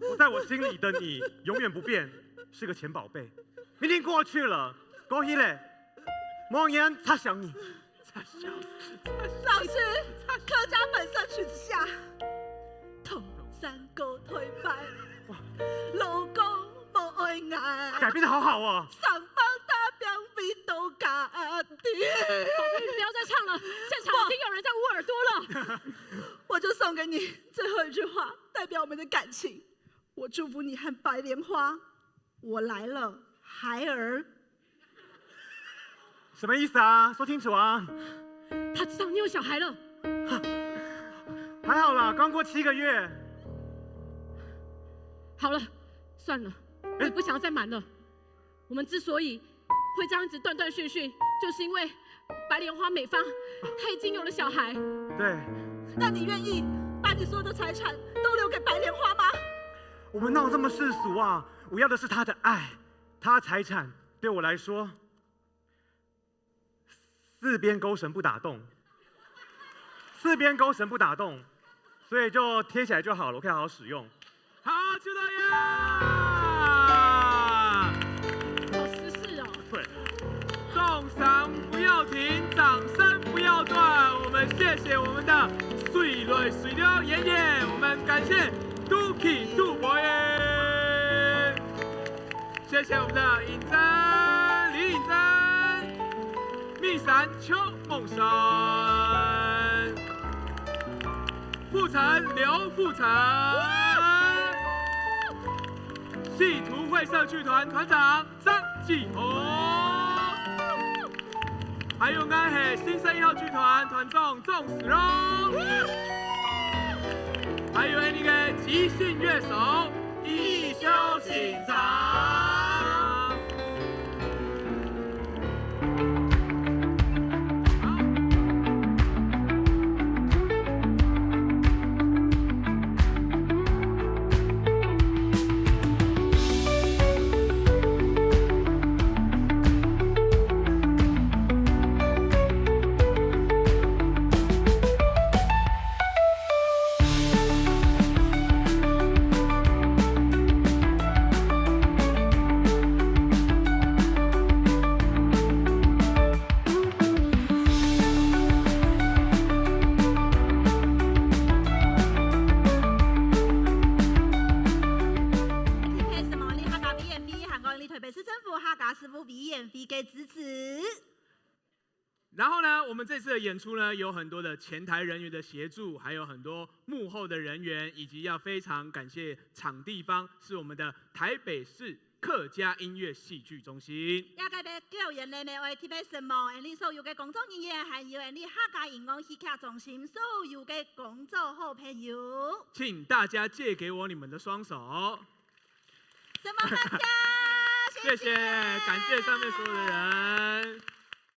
我在我心里的你永远不变，是个钱宝贝。明天过去了，过去嘞，某年才想你。老师，客家本色曲子下，头三个推白，老公无爱爱，改编的好好哦。上班打表比都家的，宝贝，不要再唱了，现场已经有人在捂耳朵了。我就送给你最后一句话，代表我们的感情。我祝福你和白莲花，我来了，孩儿。什么意思啊？说清楚啊！他知道你有小孩了。还好啦，刚过7个月。好了，算了，我也不想要再瞒了。我们之所以会这样子断断续续，就是因为白莲花美芳她已经有了小孩。对。那你愿意把你所有的财产都留给白莲花吗？我们闹这么世俗啊！我要的是她的爱，她财产对我来说4边勾绳不打洞，4边勾绳不打洞，所以就贴起来就好了，我可以好好使用。好，就这样。好时事哦。对。送赏不要停，掌声不要断。我们谢谢我们的水蕊水流爷爷，我们感谢杜 K 杜伯爷，谢谢我们的尹真李尹真。蜜闪邱梦生，傅成刘傅成，戏图会社剧团团长张继宏，还有俺是新生1号剧团团长钟子荣，还有那个即兴乐手一休欣赏。然后呢，我们这次的演出呢，有很多的前台人员的协助，还有很多幕后的人员，以及要非常感谢场地方，是我们的台北市客家音乐戏剧中心。也介要教员咧，要特别什么？你所有嘅工作人员，还有你客家银行戏剧中心所有嘅工作好朋友，请大家借给我你们的双手。什么大家？谢谢，感谢上面所有的人。